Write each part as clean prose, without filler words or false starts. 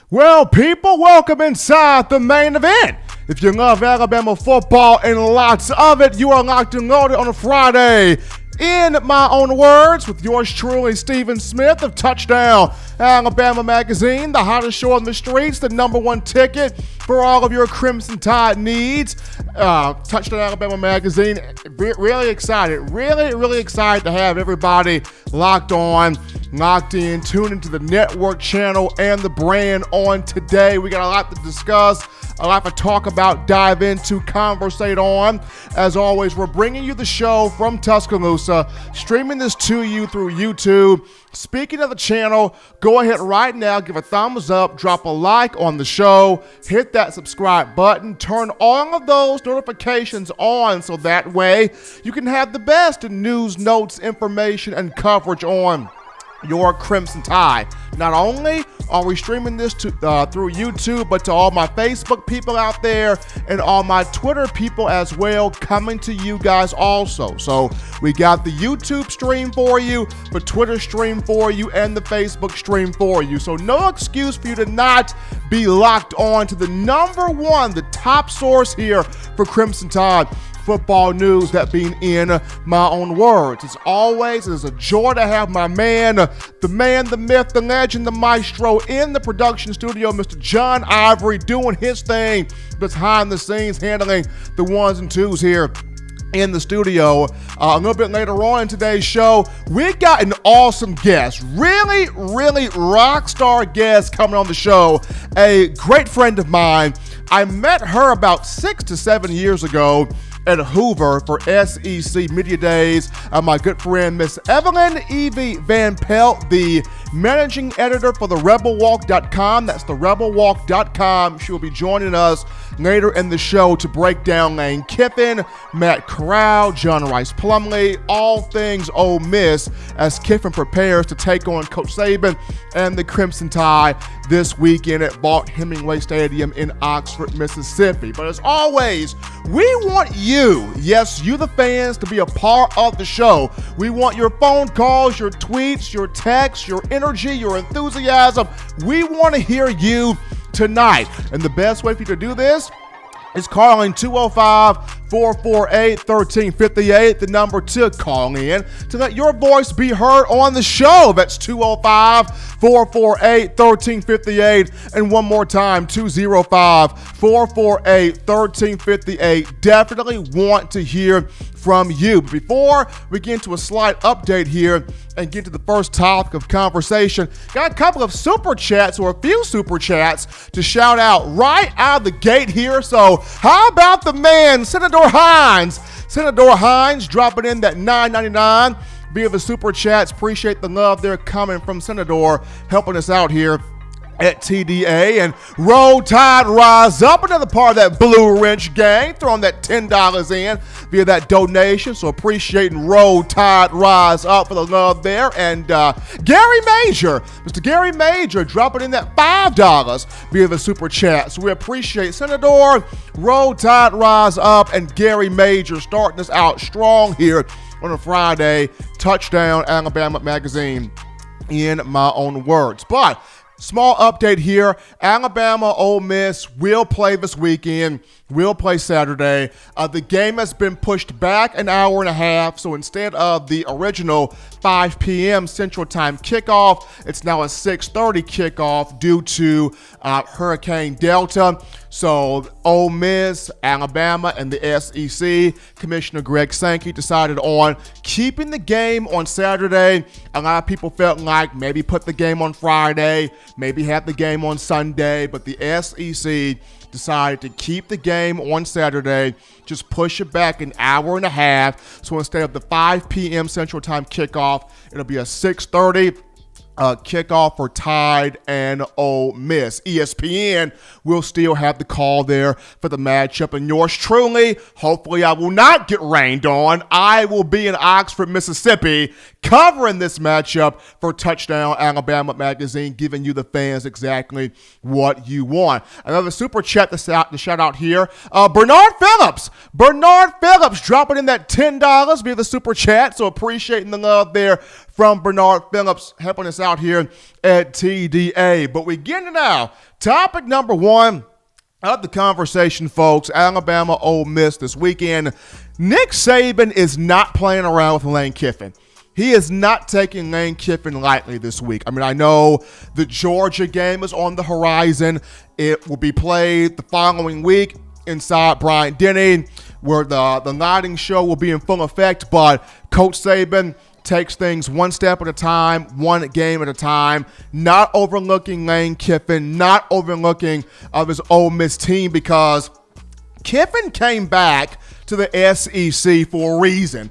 Well, people, welcome inside the main event. If you love Alabama football and lots of it, you are locked and loaded on a Friday. In my own words, with yours truly, Stephen Smith of Touchdown Alabama Magazine, the hottest show on the streets, the number one ticket for all of your Crimson Tide needs. Touchdown Alabama Magazine, really excited, really excited to have everybody locked on, locked in, tuned into the network channel and the brand on today. We got a lot to discuss, a lot to talk about, dive into, conversate on. As always, we're bringing you the show from Tuscaloosa, streaming this to you through YouTube. Speaking of the channel, go ahead right now, give a thumbs up, drop a like on the show, hit that subscribe button, turn all of those notifications on so that way you can have the best in news, notes, information, and coverage on your Crimson Tide. Not only are we streaming this through YouTube, but to all my Facebook people out there and all my Twitter people as well, coming to you guys also. So we got the YouTube stream for you, the Twitter stream for you, and the Facebook stream for you. So no excuse for you to not be locked on to the number one, the top source here for Crimson Tide football news, that being in my own words. As always, it is a joy to have my man, the myth, the legend, the maestro in the production studio, Mr. John Ivory, doing his thing behind the scenes, handling the ones and twos here in the studio. A little bit later on in today's show, we got an awesome guest, really rock star guest coming on the show, a great friend of mine. I met her about 6 to 7 years ago at Hoover for SEC Media Days. My good friend, Miss Evelyn Evie Van Pelt, the managing editor for therebelwalk.com. That's therebelwalk.com. She will be joining us later in the show to break down Lane Kiffin, Matt Corral, John Rice Plumlee, all things Ole Miss as Kiffin prepares to take on Coach Saban and the Crimson Tide this weekend at Vaught Hemingway Stadium in Oxford, Mississippi. But as always, we want you, yes, you the fans, to be a part of the show. We want your phone calls, your tweets, your texts, your energy, your enthusiasm. We want to hear you tonight. And the best way for you to do this is calling 205-448-1358, the number to call in to let your voice be heard on the show. That's 205-448-1358. And one more time, 205-448-1358. Definitely want to hear from you. But before we get into a slight update here and get to the first topic of conversation, got a couple of super chats, or a few super chats, to shout out right out of the gate here. So how about the man, Senator Hines? Senator Hines dropping in that $9.99 via the super chats. Appreciate the love there coming from Senator, helping us out here at TDA. And Roll Tide Rise Up, another part of that Blue Wrench gang, throwing that $10 in via that donation. So appreciating Roll Tide Rise Up for the love there. And Gary Major, Mr. Gary Major, dropping in that $5 via the super chat. So we appreciate Senator, Roll Tide Rise Up, and Gary Major starting us out strong here on a Friday. Touchdown Alabama Magazine, in my own words. But small update here. Alabama-Ole Miss will play this weekend, will play Saturday. The game has been pushed back an hour and a half, so instead of the original 5 p.m. Central Time kickoff, it's now a 6:30 kickoff due to Hurricane Delta. So Ole Miss, Alabama, and the SEC, Commissioner Greg Sankey decided on keeping the game on Saturday. A lot of people felt like maybe put the game on Friday, maybe have the game on Sunday, but the SEC decided to keep the game on Saturday, just push it back an hour and a half. So instead of the 5 p.m. Central Time kickoff, it'll be a 6:30 kickoff for Tide and Ole Miss. ESPN will still have the call there for the matchup. And yours truly, hopefully I will not get rained on. I will be in Oxford, Mississippi, covering this matchup for Touchdown Alabama Magazine, giving you the fans exactly what you want. Another super chat to shout out here. Bernard Phillips dropping in that $10 via the super chat. So appreciating the love there from Bernard Phillips helping us out here at TDA. But we get into now topic number one of the conversation, folks. Alabama-Ole Miss this weekend. Nick Saban is not playing around with Lane Kiffin. He is not taking Lane Kiffin lightly this week. I mean, I know the Georgia game is on the horizon. It will be played the following week inside Bryant-Denny, where the lighting show will be in full effect. But Coach Saban takes things one step at a time, one game at a time, not overlooking Lane Kiffin, not overlooking of his Ole Miss team, because Kiffin came back to the SEC for a reason.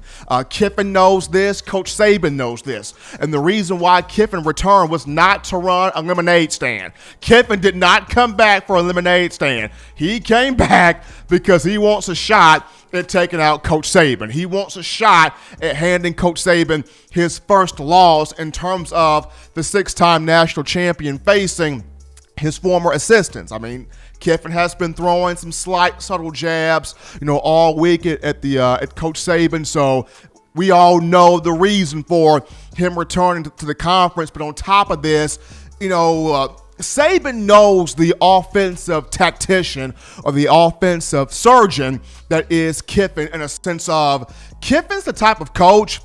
Kiffin knows this. Coach Saban knows this. And the reason why Kiffin returned was not to run a lemonade stand. Kiffin did not come back for a lemonade stand. He came back because he wants a shot at taking out Coach Saban. He wants a shot at handing Coach Saban his first loss in terms of the six-time national champion facing his former assistants. I mean, Kiffin has been throwing some slight, subtle jabs, all week at Coach Saban. So we all know the reason for him returning to the conference. But on top of this, Saban knows the offensive tactician or the offensive surgeon that is Kiffin, in a sense of Kiffin's the type of coach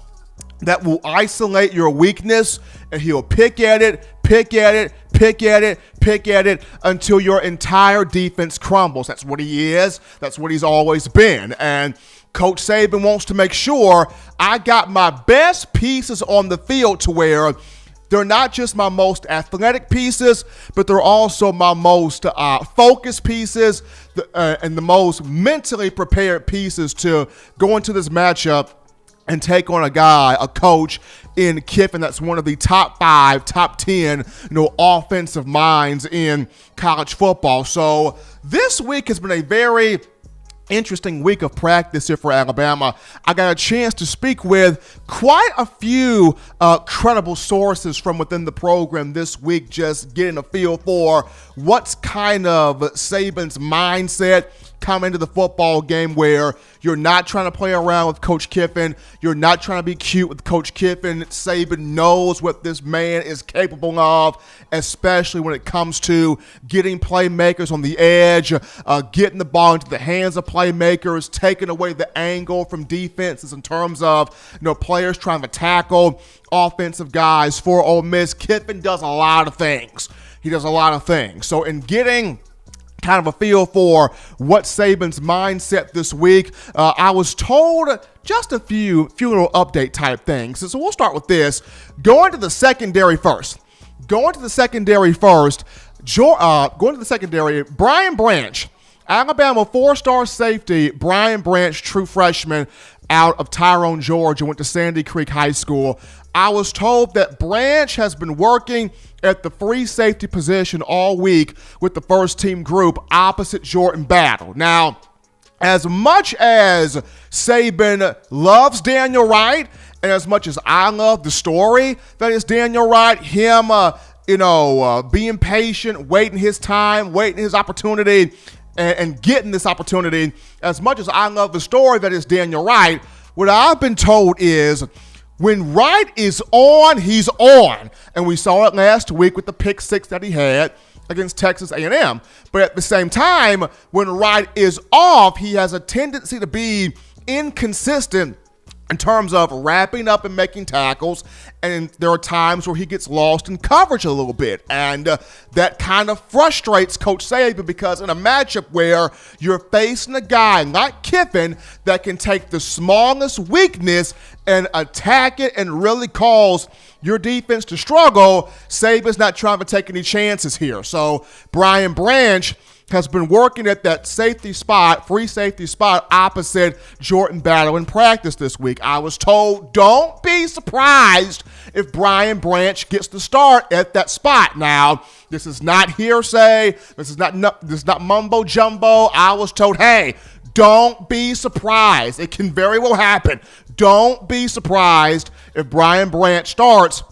that will isolate your weakness, and he'll pick at it until your entire defense crumbles. That's what he is. That's what he's always been. And Coach Saban wants to make sure I got my best pieces on the field to where they're not just my most athletic pieces, but they're also my most focused pieces and the most mentally prepared pieces to go into this matchup and take on a coach in Kiffin that's one of the top 5, top 10, offensive minds in college football. So this week has been a very interesting week of practice here for Alabama. I got a chance to speak with quite a few credible sources from within the program this week, just getting a feel for what's kind of Saban's mindset come into the football game, where you're not trying to play around with Coach Kiffin. You're not trying to be cute with Coach Kiffin. Saban knows what this man is capable of, especially when it comes to getting playmakers on the edge, getting the ball into the hands of playmakers, taking away the angle from defenses in terms of players trying to tackle offensive guys for Ole Miss. Kiffin does a lot of things. He does a lot of things. So in getting kind of a feel for what Saban's mindset this week, I was told just a few little update type things. So we'll start with this. Going to the secondary first. Brian Branch, Alabama 4-star safety, Brian Branch, true freshman out of Tyrone, Georgia, went to Sandy Creek High School. I was told that Branch has been working at the free safety position all week with the first team group opposite Jordan Battle. Now, as much as Saban loves Daniel Wright, and as much as I love the story that is Daniel Wright, him, being patient, waiting his time, waiting his opportunity, and getting this opportunity, as much as I love the story that is Daniel Wright, what I've been told is when Wright is on, he's on. And we saw it last week with the pick 6 that he had against Texas A&M. But at the same time, when Wright is off, he has a tendency to be inconsistent in terms of wrapping up and making tackles, and there are times where he gets lost in coverage a little bit, and that kind of frustrates Coach Saban, because in a matchup where you're facing a guy like Kiffin that can take the smallest weakness and attack it and really cause your defense to struggle, Saban's not trying to take any chances here. So Brian Branch has been working at that safety spot, free safety spot opposite Jordan Battle in practice this week. I was told, don't be surprised if Brian Branch gets the start at that spot. Now, this is not hearsay. This is not mumbo jumbo. I was told, hey, don't be surprised. It can very well happen. Don't be surprised if Brian Branch starts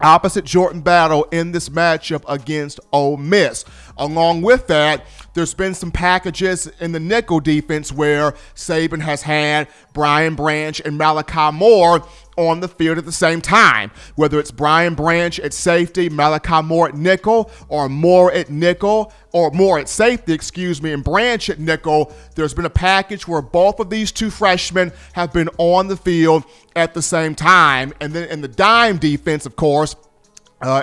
opposite Jordan Battle in this matchup against Ole Miss. Along with that, there's been some packages in the nickel defense where Saban has had Brian Branch and Malachi Moore on the field at the same time. Whether it's Brian Branch at safety, Malachi Moore at nickel, or Moore at nickel, or Moore at safety, and Branch at nickel, there's been a package where both of these two freshmen have been on the field at the same time. And then in the dime defense, of course,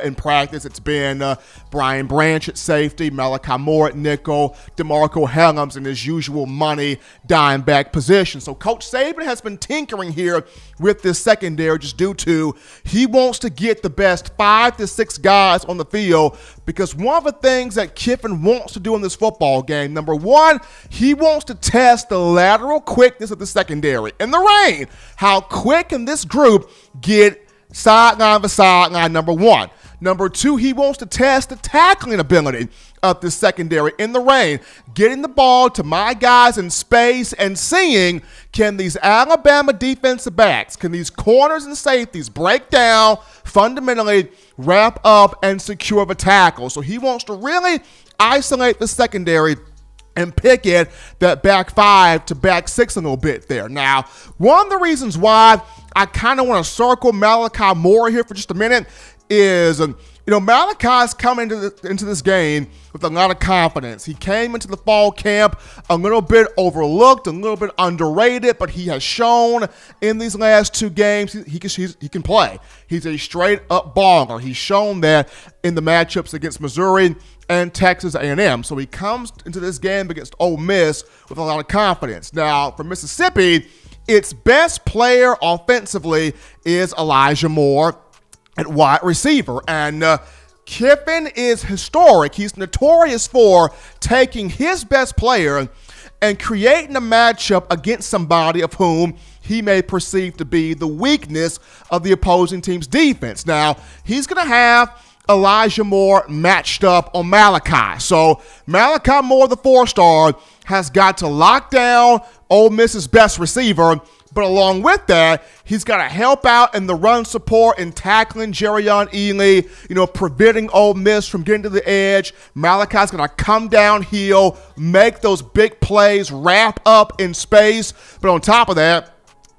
in practice, it's been Brian Branch at safety, Malachi Moore at nickel, DeMarco Helms in his usual money dime back position. So Coach Saban has been tinkering here with this secondary just due to he wants to get the best 5 to 6 guys on the field, because one of the things that Kiffin wants to do in this football game, number one, he wants to test the lateral quickness of the secondary. In the rain, how quick can this group get sideline to sideline, number one. Number two, he wants to test the tackling ability of the secondary in the rain, getting the ball to my guys in space and seeing, can these Alabama defensive backs, can these corners and safeties break down, fundamentally wrap up and secure the tackle. So he wants to really isolate the secondary and pick it that back 5 to back 6 a little bit there. Now, one of the reasons why I kind of want to circle Malachi Moore here for just a minute is, Malachi's coming into this game with a lot of confidence. He came into the fall camp a little bit overlooked, a little bit underrated, but he has shown in these last 2 games he can play. He's a straight-up baller. He's shown that in the matchups against Missouri and Texas A&M. So he comes into this game against Ole Miss with a lot of confidence. Now, for Mississippi, its best player offensively is Elijah Moore at wide receiver. And Kiffin is historic. He's notorious for taking his best player and creating a matchup against somebody of whom he may perceive to be the weakness of the opposing team's defense. Now, he's going to have Elijah Moore matched up on Malachi. So Malachi Moore, the 4-star, has got to lock down Ole Miss's best receiver. But along with that, he's got to help out in the run support and tackling Jerrion Ely, preventing Ole Miss from getting to the edge. Malachi's going to come downhill, make those big plays, wrap up in space. But on top of that,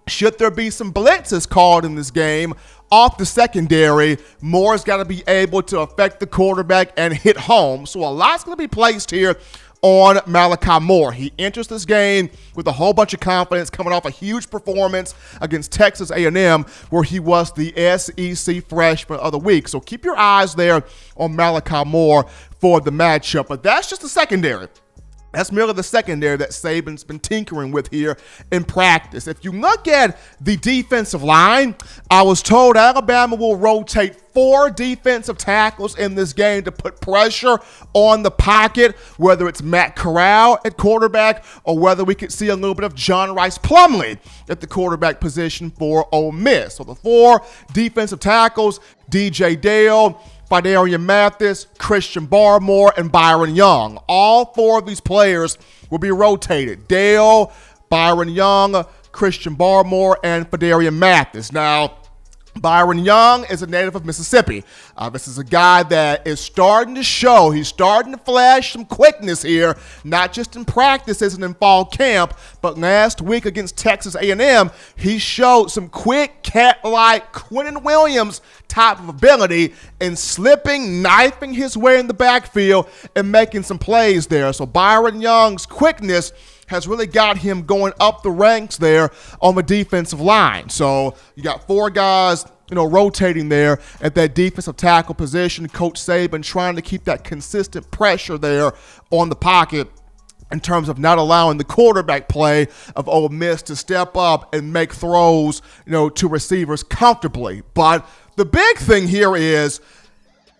should there be some blitzes called in this game off the secondary, Moore's got to be able to affect the quarterback and hit home. So a lot's going to be placed here on Malachi Moore. He enters this game with a whole bunch of confidence, coming off a huge performance against Texas A&M, where he was the SEC Freshman of the Week. So keep your eyes there on Malachi Moore for the matchup. But that's just the secondary. That's merely the secondary that Saban's been tinkering with here in practice. If you look at the defensive line, I was told Alabama will rotate 4 defensive tackles in this game to put pressure on the pocket, whether it's Matt Corral at quarterback or whether we could see a little bit of John Rice Plumlee at the quarterback position for Ole Miss. So the 4 defensive tackles, DJ Dale, Phidarian Mathis, Christian Barmore, and Byron Young. All 4 of these players will be rotated. Dale, Byron Young, Christian Barmore, and Phidarian Mathis. Now, Byron Young is a native of Mississippi. This is a guy that is starting to show. He's starting to flash some quickness here, not just in practices and in fall camp, but last week against Texas A&M, he showed some quick, cat-like Quentin Williams type of ability in slipping, knifing his way in the backfield and making some plays there. So Byron Young's quickness has really got him going up the ranks there on the defensive line. So you got 4 guys, rotating there at that defensive tackle position. Coach Saban trying to keep that consistent pressure there on the pocket in terms of not allowing the quarterback play of Ole Miss to step up and make throws, to receivers comfortably. But the big thing here is,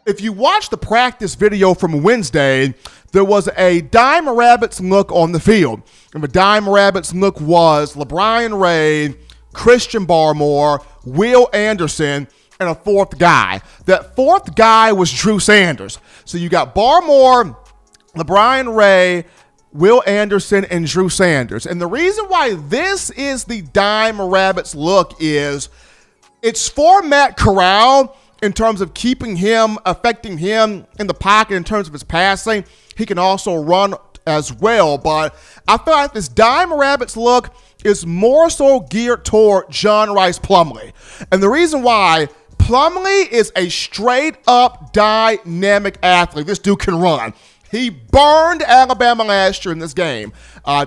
if you watch the practice video from Wednesday, there was a Dime Rabbits look on the field. And the Dime Rabbits look was LeBron Ray, Christian Barmore, Will Anderson, and a 4th guy. That 4th guy was Drew Sanders. So you got Barmore, LeBron Ray, Will Anderson, and Drew Sanders. And the reason why this is the Dime Rabbits look is it's for Matt Corral in terms of keeping him, affecting him in the pocket in terms of his passing. He can also run as well. But I feel like this Dime Rabbits look is more so geared toward John Rice Plumlee. And the reason why, Plumlee is a straight-up dynamic athlete. This dude can run. He burned Alabama last year in this game.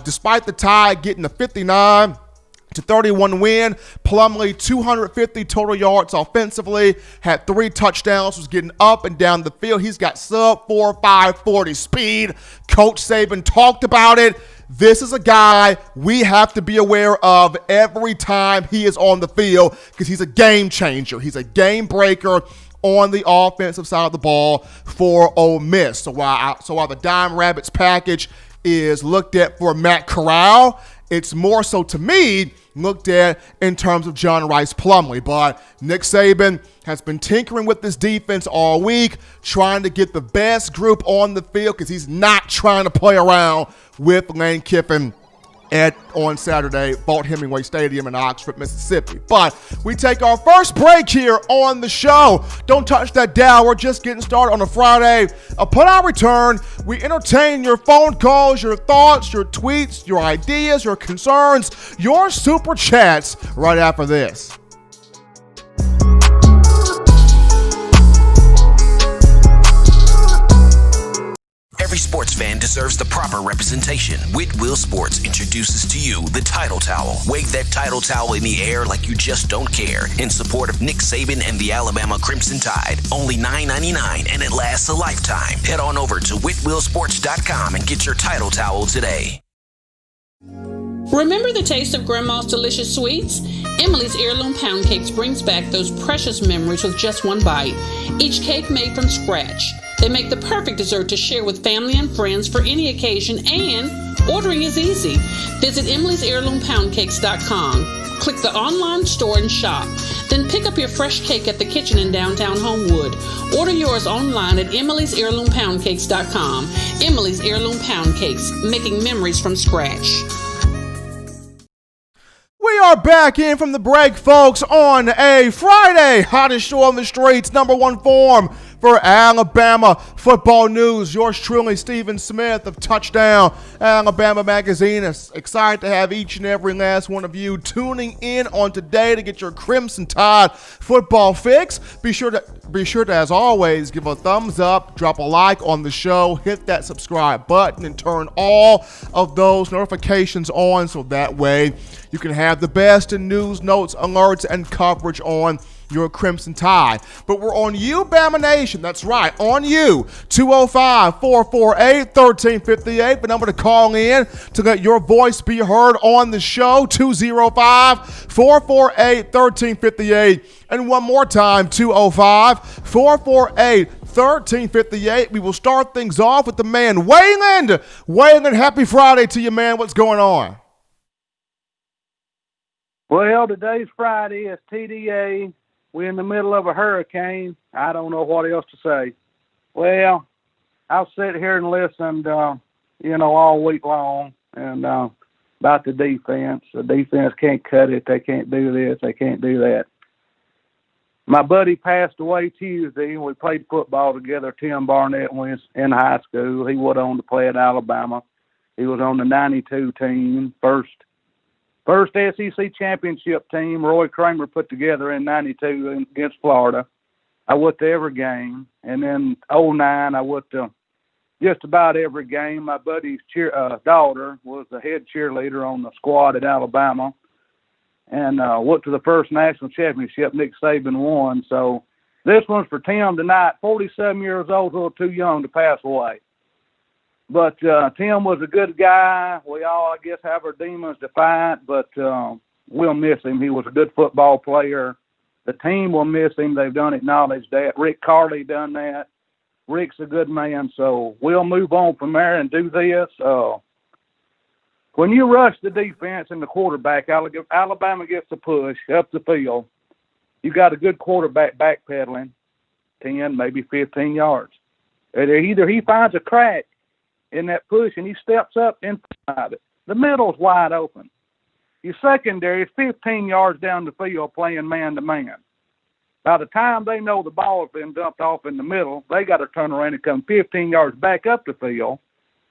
Despite the Tide getting a 59-31 win, Plumlee 250 total yards offensively, had 3 touchdowns, was getting up and down the field. He's got sub 4.5 40 speed. Coach Saban talked about it. This is a guy we have to be aware of every time he is on the field because he's a game changer. He's a game breaker on the offensive side of the ball for Ole Miss. So while the Dime Rabbits package is looked at for Matt Corral, it's more so to me looked at in terms of John Rice Plumlee. But Nick Saban has been tinkering with this defense all week, trying to get the best group on the field because he's not trying to play around with Lane Kiffin on Saturday, Vaught Hemingway Stadium in Oxford, Mississippi. But we take our first break here on the show. Don't touch that dial. We're just getting started on a Friday. Upon our return, we entertain your phone calls, your thoughts, your tweets, your ideas, your concerns, your super chats right after this. Every sports fan deserves the proper representation. Whitwell Sports introduces to you the Title Towel. Wave that Title Towel in the air like you just don't care in support of Nick Saban and the Alabama Crimson Tide. Only $9.99 and it lasts a lifetime. Head on over to whitwellsports.com and get your Title Towel today. Remember the taste of Grandma's delicious sweets? Emily's Heirloom Pound Cakes brings back those precious memories with just one bite. Each cake made from scratch. They make the perfect dessert to share with family and friends for any occasion, and ordering is easy. Visit emily'sheirloompoundcakes.com. Click the online store and shop. Then pick up your fresh cake at the kitchen in downtown Homewood. Order yours online at emily'sheirloompoundcakes.com. Emily's Heirloom Pound Cakes, making memories from scratch. We are back in from the break, folks, on a Friday. Hottest show on the streets, number one form for Alabama football news. Yours truly, Stephen Smith of Touchdown Alabama Magazine. Is excited to have each and every last one of you tuning in on today to get your Crimson Tide football fix. Be sure to, as always, give a thumbs up, drop a like on the show, hit that subscribe button, and turn all of those notifications on so that way you can have the best in news, notes, alerts, and coverage on your Crimson Tide. But we're on you, Bama Nation. That's right, on you. 205-448-1358, the number to call in to let your voice be heard on the show. 205-448-1358. And one more time, 205-448-1358. We will start things off with the man, Wayland. Wayland, happy Friday to you, man. What's going on? Well, today's Friday. It's TDA. We're in the middle of a hurricane. I don't know what else to say. Well, I'll sit here and listen, all week long and about the defense. The defense can't cut it. They can't do this. They can't do that. My buddy passed away Tuesday, and we played football together. Tim Barnett was in high school. He went on to play at Alabama. He was on the 92 team, first SEC championship team Roy Kramer put together in 92 against Florida. I went to every game. And then 09, I went to just about every game. My buddy's daughter was the head cheerleader on the squad at Alabama. And went to the first national championship Nick Saban won. So this one's for Tim tonight, 47 years old, a little too young to pass away. But Tim was a good guy. We all, I guess, have our demons to fight, but we'll miss him. He was a good football player. The team will miss him. They've done acknowledge that. Rick Carley done that. Rick's a good man, so we'll move on from there and do this. When you rush the defense and the quarterback, Alabama gets the push up the field. You got a good quarterback backpedaling 10, maybe 15 yards. Either he finds a crack in that push and he steps up inside it. The middle's wide open. Your secondary is 15 yards down the field playing man-to-man. By the time they know the ball's been dumped off in the middle, they got to turn around and come 15 yards back up the field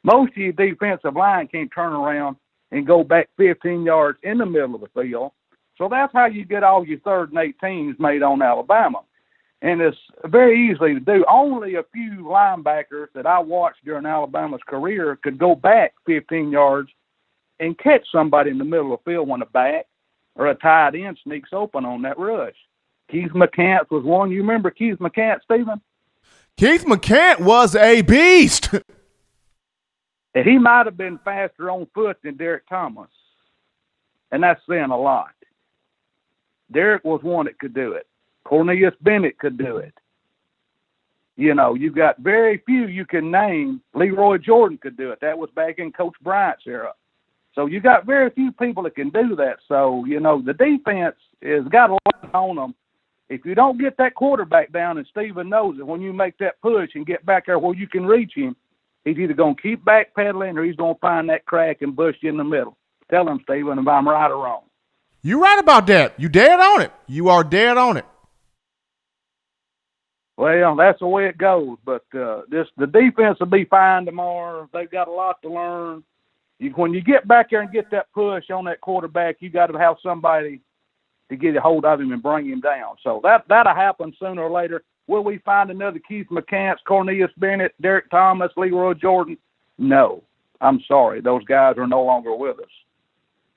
Most of your defensive line can't turn around and go back 15 yards in the middle of the field. So that's how you get all your 3rd and 18s made on Alabama. And it's very easy to do. Only a few linebackers that I watched during Alabama's career could go back 15 yards and catch somebody in the middle of the field when a back or a tight end sneaks open on that rush. Keith McCants was one. You remember Keith McCants, Stephen? Keith McCant was a beast. And he might have been faster on foot than Derek Thomas. And that's saying a lot. Derek was one that could do it. Cornelius Bennett could do it. You know, you've got very few you can name. Leroy Jordan could do it. That was back in Coach Bryant's era. So you got very few people that can do that. So, you know, the defense has got a lot on them. If you don't get that quarterback down, and Steven knows it, when you make that push and get back there where you can reach him, he's either going to keep backpedaling or he's going to find that crack and bush you in the middle. Tell him, Steven, if I'm right or wrong. You're right about that. You dead on it. You are dead on it. Well, that's the way it goes. But the defense will be fine tomorrow. They've got a lot to learn. When you get back there and get that push on that quarterback, you got to have somebody to get a hold of him and bring him down. So that'll happen sooner or later. Will we find another Keith McCants, Cornelius Bennett, Derek Thomas, Leroy Jordan? No. I'm sorry. Those guys are no longer with us.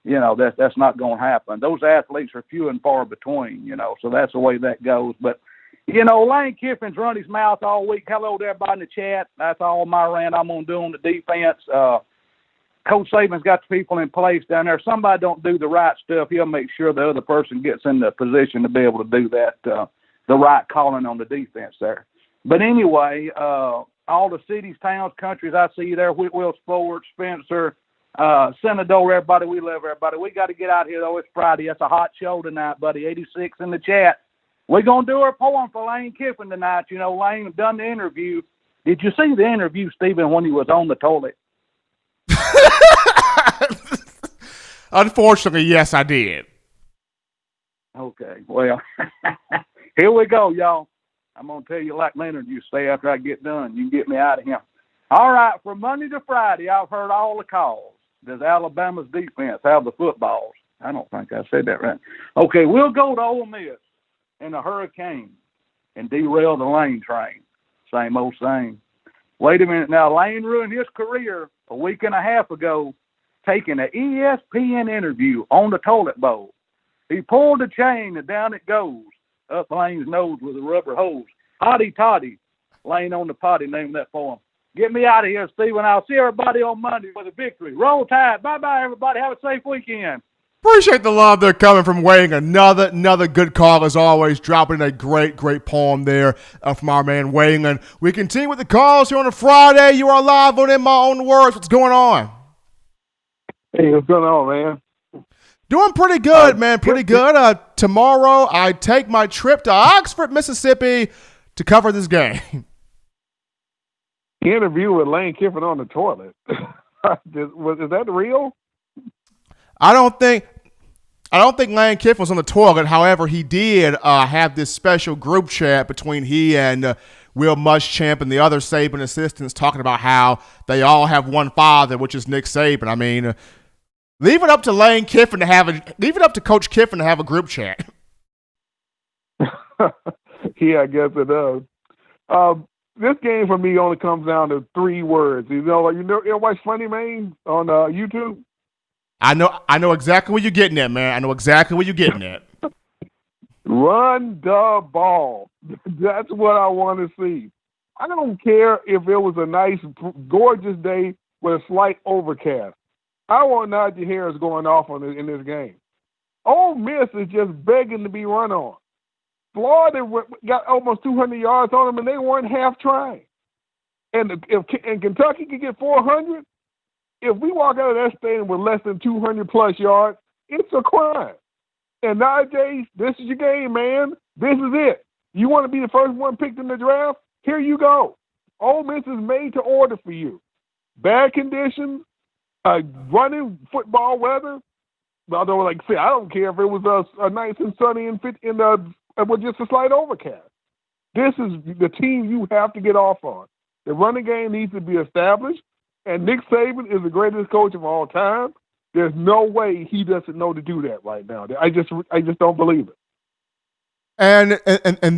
You know, that's not going to happen. Those athletes are few and far between, you know, so that's the way that goes. But, you know, Lane Kiffin's run his mouth all week. Hello to everybody in the chat. That's all my rant I'm going to do on the defense. Coach Saban's got the people in place down there. If somebody don't do the right stuff, he'll make sure the other person gets in the position to be able to do that, the right calling on the defense there. But anyway, all the cities, towns, countries I see there, Whitwell Sports, Spencer, Senador, everybody, we love everybody. We got to get out here, though. It's Friday. It's a hot show tonight, buddy. 86 in the chat. We're going to do our poem for Lane Kiffin tonight. You know, Lane done the interview. Did you see the interview, Stephen, when he was on the toilet? Unfortunately, yes, I did. Okay, well, here we go, y'all. I'm going to tell you like Leonard used to say after I get done. You can get me out of here. All right, from Monday to Friday, I've heard all the calls. Does Alabama's defense have the footballs? I don't think I said that right. Okay, we'll go to Ole Miss in a hurricane and derail the Lane train. Same old same. Wait a minute. Now, Lane ruined his career a week and a half ago taking an ESPN interview on the toilet bowl. He pulled the chain and down it goes, up Lane's nose with a rubber hose. Hotty toddy. Lane on the potty, name that for him. Get me out of here, Stephen. I'll see everybody on Monday with a victory. Roll Tide. Bye-bye, everybody. Have a safe weekend. Appreciate the love there coming from Wayne. Another good call as always, dropping a great poem there from our man Wayne. And we continue with the calls here on a Friday. You are live on In My Own Words. What's going on? Hey, what's going on, man? Doing pretty good, man. Pretty good. Tomorrow I take my trip to Oxford, Mississippi to cover this game. Interview with Lane Kiffin on the toilet. Is that real? I don't think Lane Kiffin was on the toilet. However, he did have this special group chat between he and Will Muschamp and the other Saban assistants talking about how they all have one father, which is Nick Saban. I mean, leave it up to Lane Kiffin leave it up to Coach Kiffin to have a group chat. Yeah, I guess it does. This game for me only comes down to 3 words. You know watch Funny Man on YouTube? I know exactly where you're getting at, man. I know exactly where you're getting at. Run the ball. That's what I want to see. I don't care if it was a nice, gorgeous day with a slight overcast. I want Najee Harris going off in this game. Ole Miss is just begging to be run on. Florida got almost 200 yards on them, and they weren't half trying. And Kentucky could get 400, if we walk out of that stadium with less than 200-plus yards, it's a crime. And nowadays, this is your game, man. This is it. You want to be the first one picked in the draft? Here you go. Ole Miss is made to order for you. Bad conditions, running football weather. Although, like I say, I don't care if it was a nice and sunny and with just a slight overcast. This is the team you have to get off on. The running game needs to be established. and Nick Saban is the greatest coach of all time. There's no way he doesn't know to do that right now. I just don't believe it. And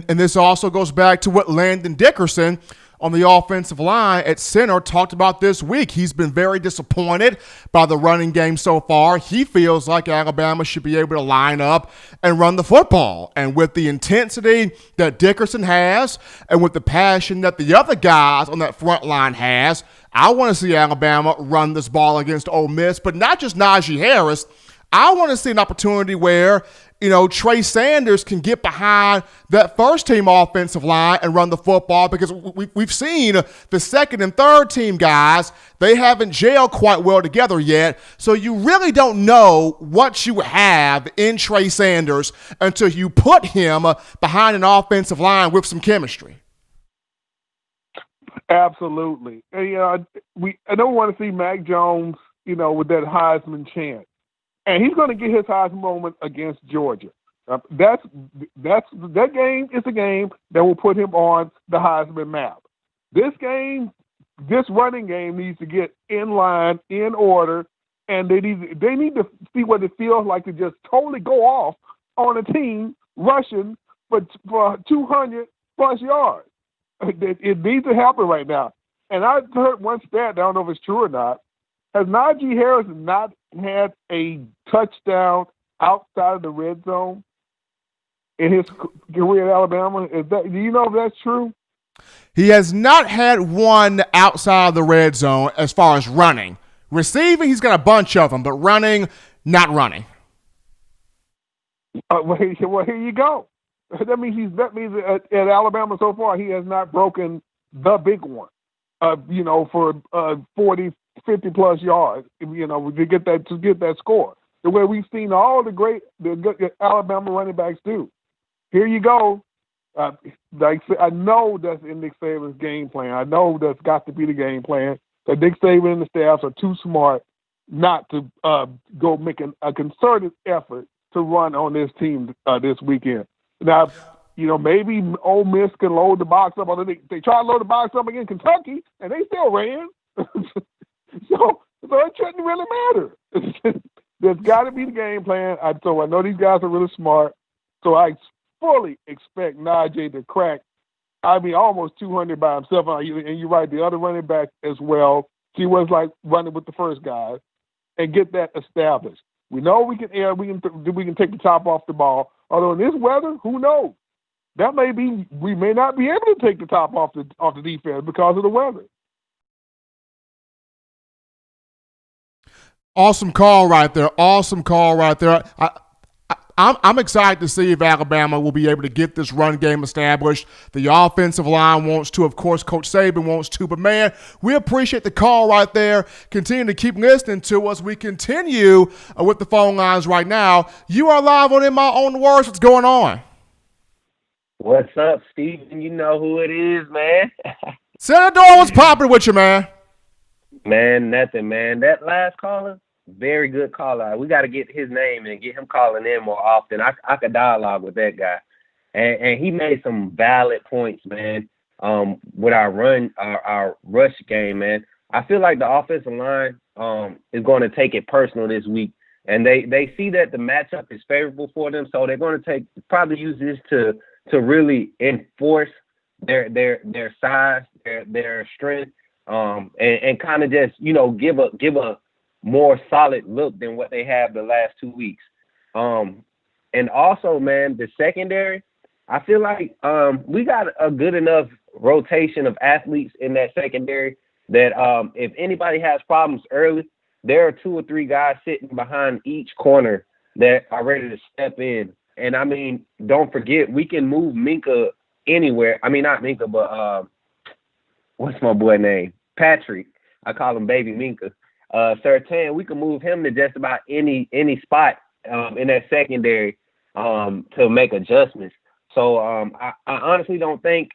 this also goes back to what Landon Dickerson on the offensive line at center talked about this week. He's been very disappointed by the running game so far. He feels like Alabama should be able to line up and run the football. And with the intensity that Dickerson has and with the passion that the other guys on that front line has, I want to see Alabama run this ball against Ole Miss, but not just Najee Harris. I want to see an opportunity where, Trey Sanders can get behind that first-team offensive line and run the football, because we've seen the second and third-team guys, they haven't gelled quite well together yet, so you really don't know what you have in Trey Sanders until you put him behind an offensive line with some chemistry. Absolutely. And, I don't want to see Mac Jones, with that Heisman chant. And he's going to get his Heisman moment against Georgia. That game is a game that will put him on the Heisman map. This running game needs to get in line, in order, and they need to see what it feels like to just totally go off on a team rushing for 200 plus yards. It needs to happen right now. And I heard one stat, I don't know if it's true or not. Has Najee Harris not had a touchdown outside of the red zone in his career at Alabama? Do you know if that's true? He has not had one outside of the red zone as far as running. Receiving, he's got a bunch of them, but running, not running. Well, here you go. That means at Alabama so far he has not broken the big one. For 40, 50 plus yards, to get that score. The way we've seen all the good Alabama running backs do. Here you go. I know that's in Nick Saban's game plan. I know that's got to be the game plan. That Nick Saban and the staffs are too smart not to go make a concerted effort to run on this team this weekend. Now, maybe Ole Miss can load the box up. They try to load the box up against Kentucky, and they still ran. So it shouldn't really matter. There's got to be the game plan. So I know these guys are really smart. So I fully expect Najee to crack, almost 200 by himself. And you're right, the other running back as well. See what it's like running with the first guy and get that established. We know we can take the top off the ball. Although in this weather, who knows? We may not be able to take the top off the defense because of the weather. Awesome call right there. I'm excited to see if Alabama will be able to get this run game established. The offensive line wants to. Of course, Coach Saban wants to. But, man, we appreciate the call right there. Continue to keep listening to us. We continue with the phone lines right now. You are live on In My Own Words. What's going on? What's up, Steven? You know who it is, man. Senator, what's popping with you, man? Man, nothing, man. That last caller, very good caller. We got to get his name and get him calling in more often. I could dialogue with that guy. And he made some valid points, man, with our rush game, man. I feel like the offensive line is going to take it personal this week. And they see that the matchup is favorable for them, so they're going to probably use this to really enforce their size, their strength, and kind of just, give a more solid look than what they have the last 2 weeks. And also, man, the secondary, I feel like we got a good enough rotation of athletes in that secondary that if anybody has problems early, there are 2 or 3 guys sitting behind each corner that are ready to step in. And, don't forget, we can move Minka anywhere. Not Minka, but what's my boy name? Patrick. I call him Baby Minka. Sertan, we can move him to just about any spot in that secondary to make adjustments. So I honestly don't think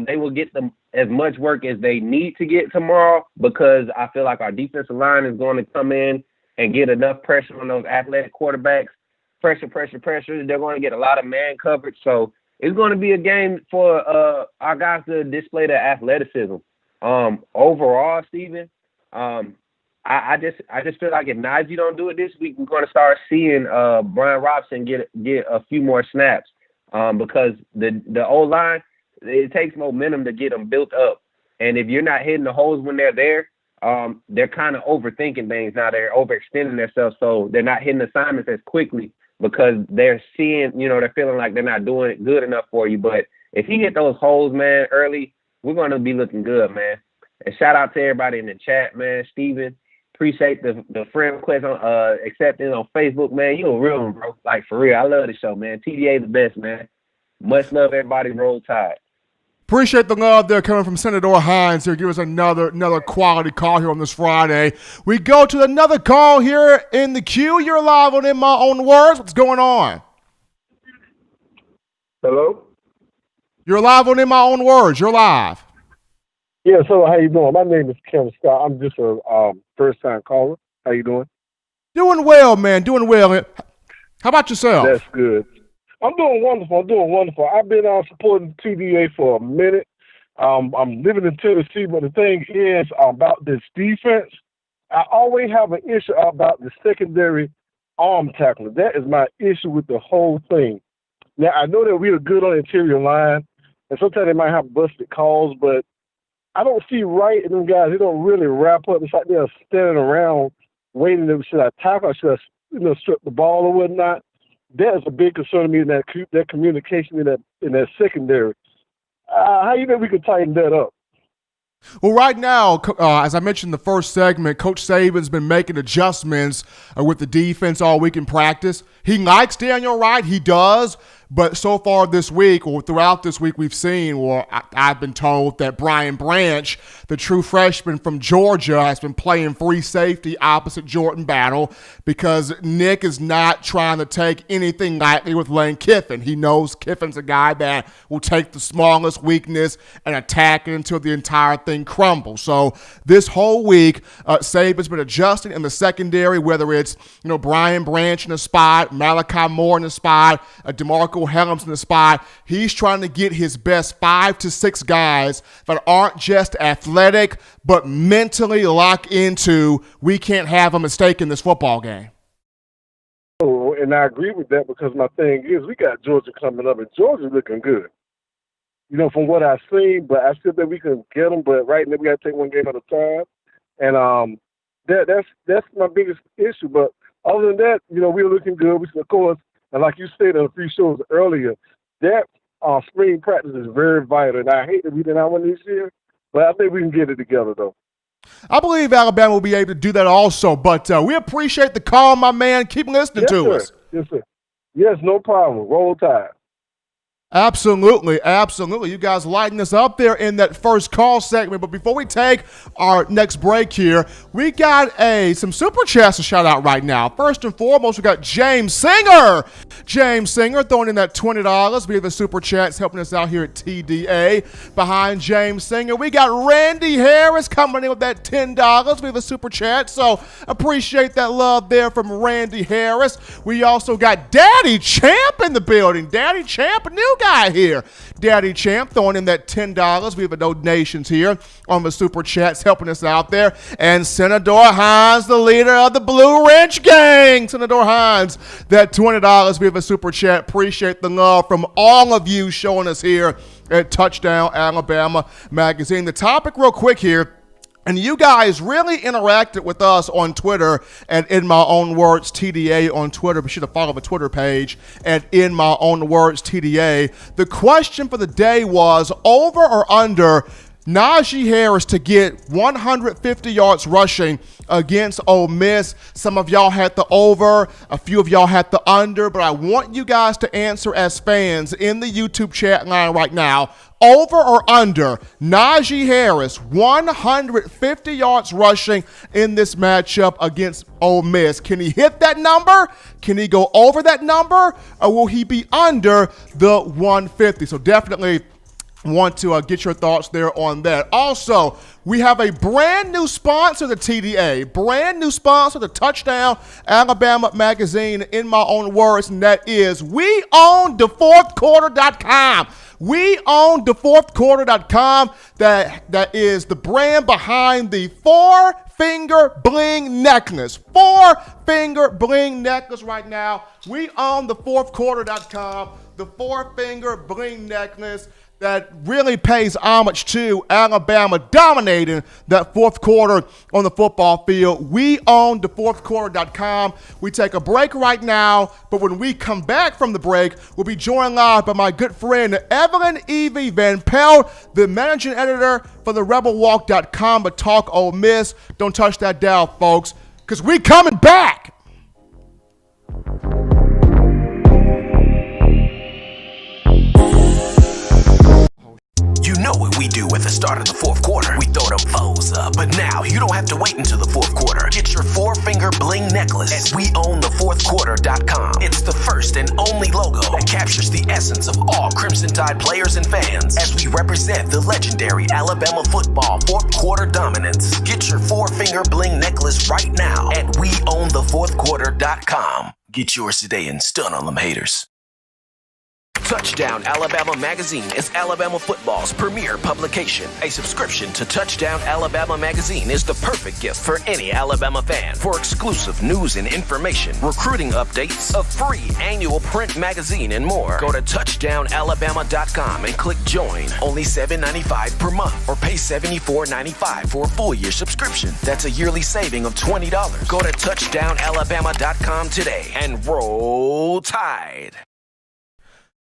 they will get them as much work as they need to get tomorrow, because I feel like our defensive line is going to come in and get enough pressure on those athletic quarterbacks. Pressure. They're going to get a lot of man coverage. So it's going to be a game for our guys to display their athleticism. Overall, Steven, I just feel like if Najee don't do it this week, we're going to start seeing Brian Robson get a few more snaps because the O-line, it takes momentum to get them built up. And if you're not hitting the holes when they're there, they're kind of overthinking things now. They're overextending themselves, so they're not hitting assignments as quickly because they're seeing, they're feeling like they're not doing it good enough for you. But if he hit those holes, man, early, we're going to be looking good, man. And shout out to everybody in the chat, man. Steven, appreciate the friend request on accepting on Facebook, man. You a real one, bro. Like, for real, I love the show, man. TDA the best, man. Much love, everybody. Roll Tide. Appreciate the love there coming from Senator Hines here. Give us another quality call here on this Friday. We go to another call here in the queue. You're live on In My Own Words. What's going on? Hello? You're live on In My Own Words. You're live. Yeah, so how you doing? My name is Kim Scott. I'm just a first-time caller. How you doing? Doing well, man. Doing well. How about yourself? That's good. I'm doing wonderful. I've been supporting TDA for a minute. I'm living in Tennessee, but the thing is about this defense, I always have an issue about the secondary arm tackling. That is my issue with the whole thing. Now, I know that we're good on the interior line, and sometimes they might have busted calls, but I don't see Wright and them guys. They don't really wrap up. It's like they're standing around waiting. Should I tackle? Should I, strip the ball or whatnot? That is a big concern to me in that communication in that secondary. How you think we could tighten that up? Well, right now, as I mentioned in the first segment, Coach Saban's been making adjustments with the defense all week in practice. He likes Daniel Wright. He does. But so far this week, or throughout this week, we've seen, or I've been told, that Brian Branch, the true freshman from Georgia, has been playing free safety opposite Jordan Battle because Nick is not trying to take anything lightly with Lane Kiffin. He knows Kiffin's a guy that will take the smallest weakness and attack it until the entire thing crumbles. So this whole week, Saban's been adjusting in the secondary, whether it's Brian Branch in the spot, Malachi Moore in the spot, DeMarco Helms in the spot. He's trying to get his best 5 to 6 guys that aren't just athletic, but mentally locked into, we can't have a mistake in this football game. Oh, and I agree with that because my thing is we got Georgia coming up, and Georgia's looking good. From what I've seen, but I still think we can get them, but right now we got to take one game at a time. And that's my biggest issue. But other than that, we're looking good. We, of course, and like you said on a few shows earlier, that spring practice is very vital. And I hate that we didn't have one this year, but I think we can get it together, though. I believe Alabama will be able to do that also. But we appreciate the call, my man. Keep listening to us. Yes, sir. Yes, no problem. Roll Tide. Absolutely. You guys lighting us up there in that first call segment. But before we take our next break here, we got some super chats to shout out right now. First and foremost, we got James Singer. James Singer throwing in that $20 via the super chats, helping us out here at TDA. Behind James Singer, we got Randy Harris coming in with that $10 via the super chat. So appreciate that love there from Randy Harris. We also got Daddy Champ in the building. Daddy Champ, a new guy here. Daddy Champ throwing in that $10. We have donations here on the super chats helping us out there. And Senator Hines, the leader of the Blue Ridge Gang. Senator Hines, that $20 we have a super chat. Appreciate the love from all of you showing us here at Touchdown Alabama Magazine. The topic real quick here. And you guys really interacted with us on Twitter at In My Own Words TDA on Twitter. Be sure to follow the Twitter page at In My Own Words TDA. The question for the day was over or under Najee Harris to get 150 yards rushing against Ole Miss. Some of y'all had the over, a few of y'all had the under, but I want you guys to answer as fans in the YouTube chat line right now. Over or under Najee Harris, 150 yards rushing in this matchup against Ole Miss. Can he hit that number? Can he go over that number? Or will he be under the 150? So definitely want to get your thoughts there on that. Also, we have a brand new sponsor to TDA, brand new sponsor to Touchdown Alabama Magazine, In My Own Words, and that is WeOwnTheFourthQuarter.com. WeOwnTheFourthQuarter.com. That is the brand behind the 4 4-finger bling necklace. 4-finger bling necklace right now. We own the fourthquarter.com. The 4-finger bling necklace that really pays homage to Alabama dominating that fourth quarter on the football field. We own the fourthquarter.com. We take a break right now, but when we come back from the break, we'll be joined live by my good friend Evelyn Evie Van Pelt, the managing editor for the rebelwalk.com, but talk Ole Miss. Don't touch that dial, folks, because we coming back. You know what we do at the start of the fourth quarter. We throw them foes up. But now you don't have to wait until the fourth quarter. Get your 4-finger bling necklace at weownthefourthquarter.com. It's the first and only logo that captures the essence of all Crimson Tide players and fans as we represent the legendary Alabama football fourth quarter dominance. Get your 4-finger bling necklace right now at weownthefourthquarter.com. Get yours today and stun on them haters. Touchdown Alabama Magazine is Alabama football's premier publication. A subscription to Touchdown Alabama Magazine is the perfect gift for any Alabama fan. For exclusive news and information, recruiting updates, a free annual print magazine, and more, go to touchdownalabama.com and click join. Only $7.95 per month or pay $74.95 for a full year subscription. That's a yearly saving of $20. Go to touchdownalabama.com today and roll Tide.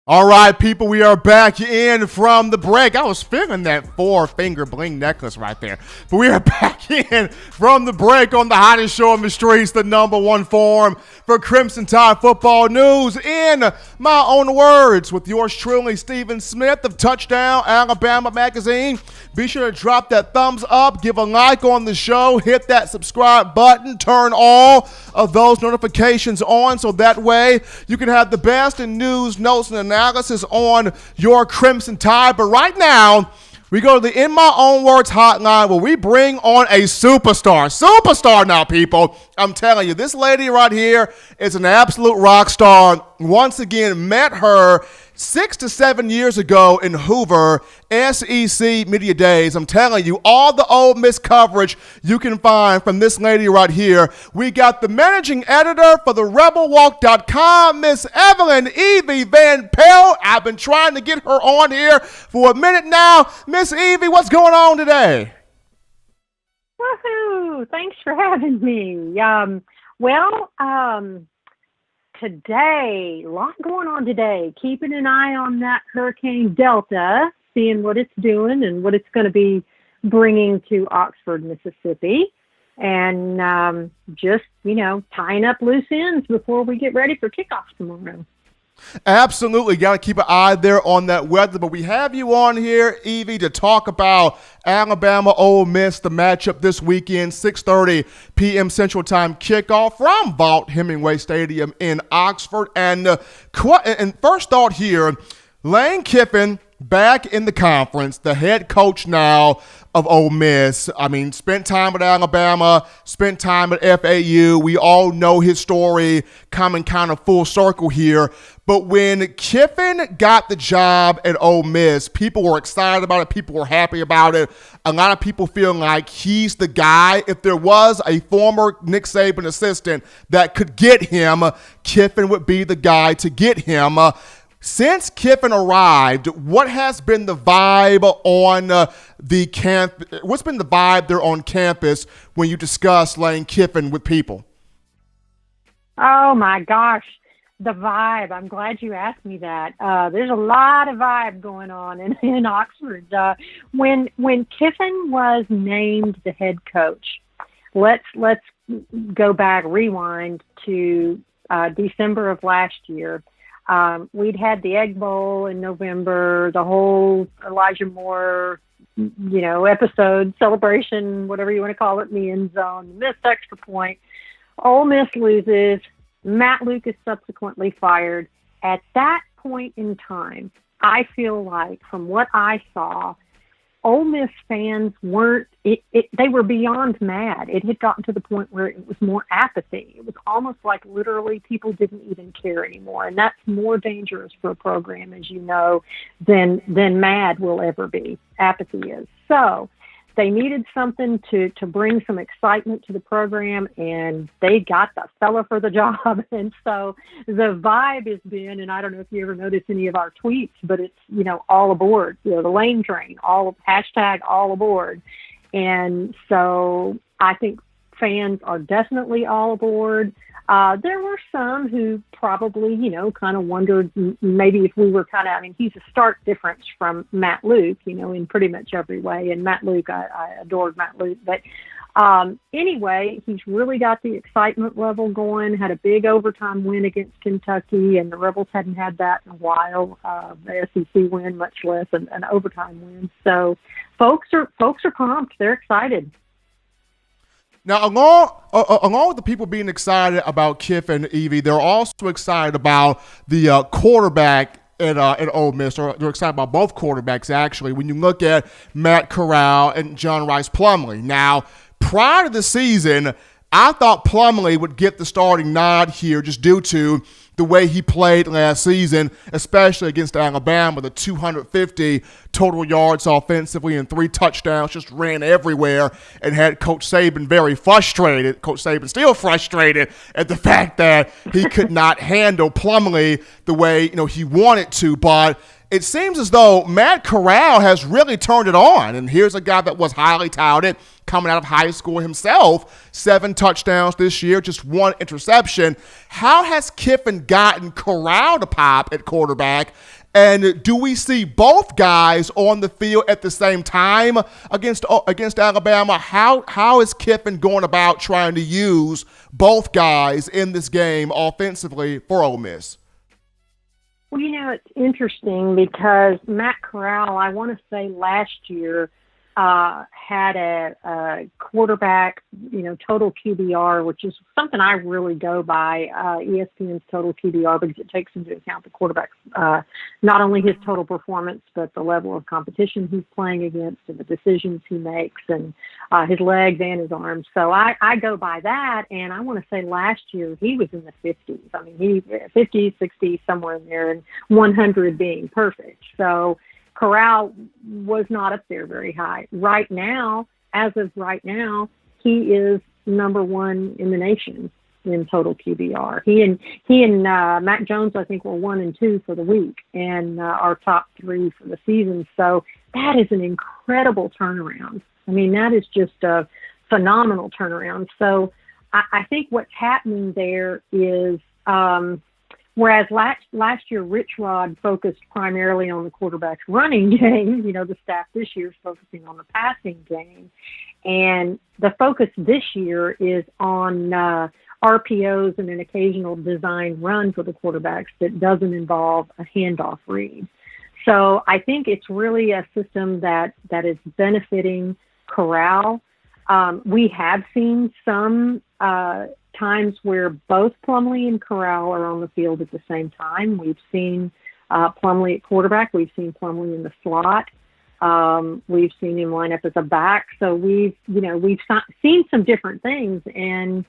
All right, people, we are back in from the break. I was feeling that 4-finger bling necklace right there. But we are back in from the break on the hottest show on the streets, the #1 forum for Crimson Tide football news. In my own words, with yours truly, Stephen Smith of Touchdown Alabama Magazine. Be sure to drop that thumbs up, give a like on the show, hit that subscribe button, turn all of those notifications on so that way you can have the best in news, notes, and analysis on your Crimson Tide. But right now, we go to the In My Own Words hotline where we bring on a superstar. Superstar now, people. I'm telling you, this lady right here is an absolute rock star. Once again, met her 6 to 7 years ago in Hoover, SEC Media Days. I'm telling you, all the Ole Miss coverage you can find from this lady right here. We got the managing editor for the rebelwalk.com, Miss Evelyn Evie Van Pelt. I've been trying to get her on here for a minute now. Miss Evie, what's going on today? Woohoo! Thanks for having me. Today, a lot going on today. Keeping an eye on that Hurricane Delta, seeing what it's doing and what it's going to be bringing to Oxford, Mississippi. And just, tying up loose ends before we get ready for kickoff tomorrow. Absolutely. Got to keep an eye there on that weather. But we have you on here, Evie, to talk about Alabama-Ole Miss, the matchup this weekend, 6:30 p.m. Central Time kickoff from Vaught-Hemingway Stadium in Oxford. And first thought here, Lane Kiffin back in the conference, the head coach now of Ole Miss. I mean, spent time at Alabama, spent time at FAU. We all know his story coming kind of full circle here. But when Kiffin got the job at Ole Miss, people were excited about it. People were happy about it. A lot of people feel like he's the guy. If there was a former Nick Saban assistant that could get him, Kiffin would be the guy to get him. Since Kiffin arrived, what has been the vibe on the camp? What's been the vibe there on campus when you discuss Lane Kiffin with people? Oh my gosh, the vibe. I'm glad you asked me that. There's a lot of vibe going on in Oxford. When Kiffin was named the head coach, let's go back, rewind to December of last year. We'd had the Egg Bowl in November, the whole Elijah Moore, episode, celebration, whatever you want to call it, in the end zone, missed extra point. Ole Miss loses. Matt Luke is subsequently fired. At that point in time, I feel like from what I saw, Ole Miss fans they were beyond mad. It had gotten to the point where it was more apathy. It was almost like literally people didn't even care anymore. And that's more dangerous for a program, as you know, than mad will ever be. Apathy is. So they needed something to bring some excitement to the program, and they got the fella for the job. And so the vibe has been, and I don't know if you ever noticed any of our tweets, but it's, all aboard, the lane train, hashtag all aboard. And so I think fans are definitely all aboard. There were some who probably, kind of wondered maybe if we were he's a stark difference from Matt Luke, in pretty much every way. And Matt Luke, I adored Matt Luke. But anyway, he's really got the excitement level going, had a big overtime win against Kentucky, and the Rebels hadn't had that in a while, the SEC win, much less an overtime win. So folks are pumped. They're excited. Now, along with the people being excited about Kiffin, Evie, they're also excited about the quarterback at Ole Miss. Or they're excited about both quarterbacks, actually, when you look at Matt Corral and John Rice Plumlee. Now, prior to the season, I thought Plumlee would get the starting nod here just due to the way he played last season, especially against Alabama, the 250 total yards offensively and 3 touchdowns, just ran everywhere and had Coach Saban very frustrated. Coach Saban still frustrated at the fact that he could not handle Plumlee the way he wanted to. But it seems as though Matt Corral has really turned it on. And here's a guy that was highly touted coming out of high school himself. 7 touchdowns this year, just 1 interception. How has Kiffin gotten Corral to pop at quarterback? And do we see both guys on the field at the same time against Alabama? How is Kiffin going about trying to use both guys in this game offensively for Ole Miss? Well, it's interesting because Matt Corral, I want to say last year, had a quarterback, total QBR, which is something I really go by, ESPN's total QBR, because it takes into account the quarterback's, not only his total performance, but the level of competition he's playing against and the decisions he makes and his legs and his arms. So I go by that, and I want to say last year he was in the 50s. I mean, he 50, 60, somewhere in there, and 100 being perfect. So Corral was not up there very high. Right now, as of right now, he is number 1 in the nation in total QBR. He and Mac Jones, I think, were 1 and 2 for the week, and our top 3 for the season. So that is an incredible turnaround. I mean, that is just a phenomenal turnaround. So I think what's happening there is, whereas last year, Rich Rod focused primarily on the quarterback's running game, the staff this year is focusing on the passing game. And the focus this year is on RPOs and an occasional design run for the quarterbacks that doesn't involve a handoff read. So I think it's really a system that is benefiting Corral. We have seen some times where both Plumlee and Corral are on the field at the same time. We've seen Plumlee at quarterback. We've seen Plumlee in the slot. We've seen him line up as a back. So we've seen some different things, and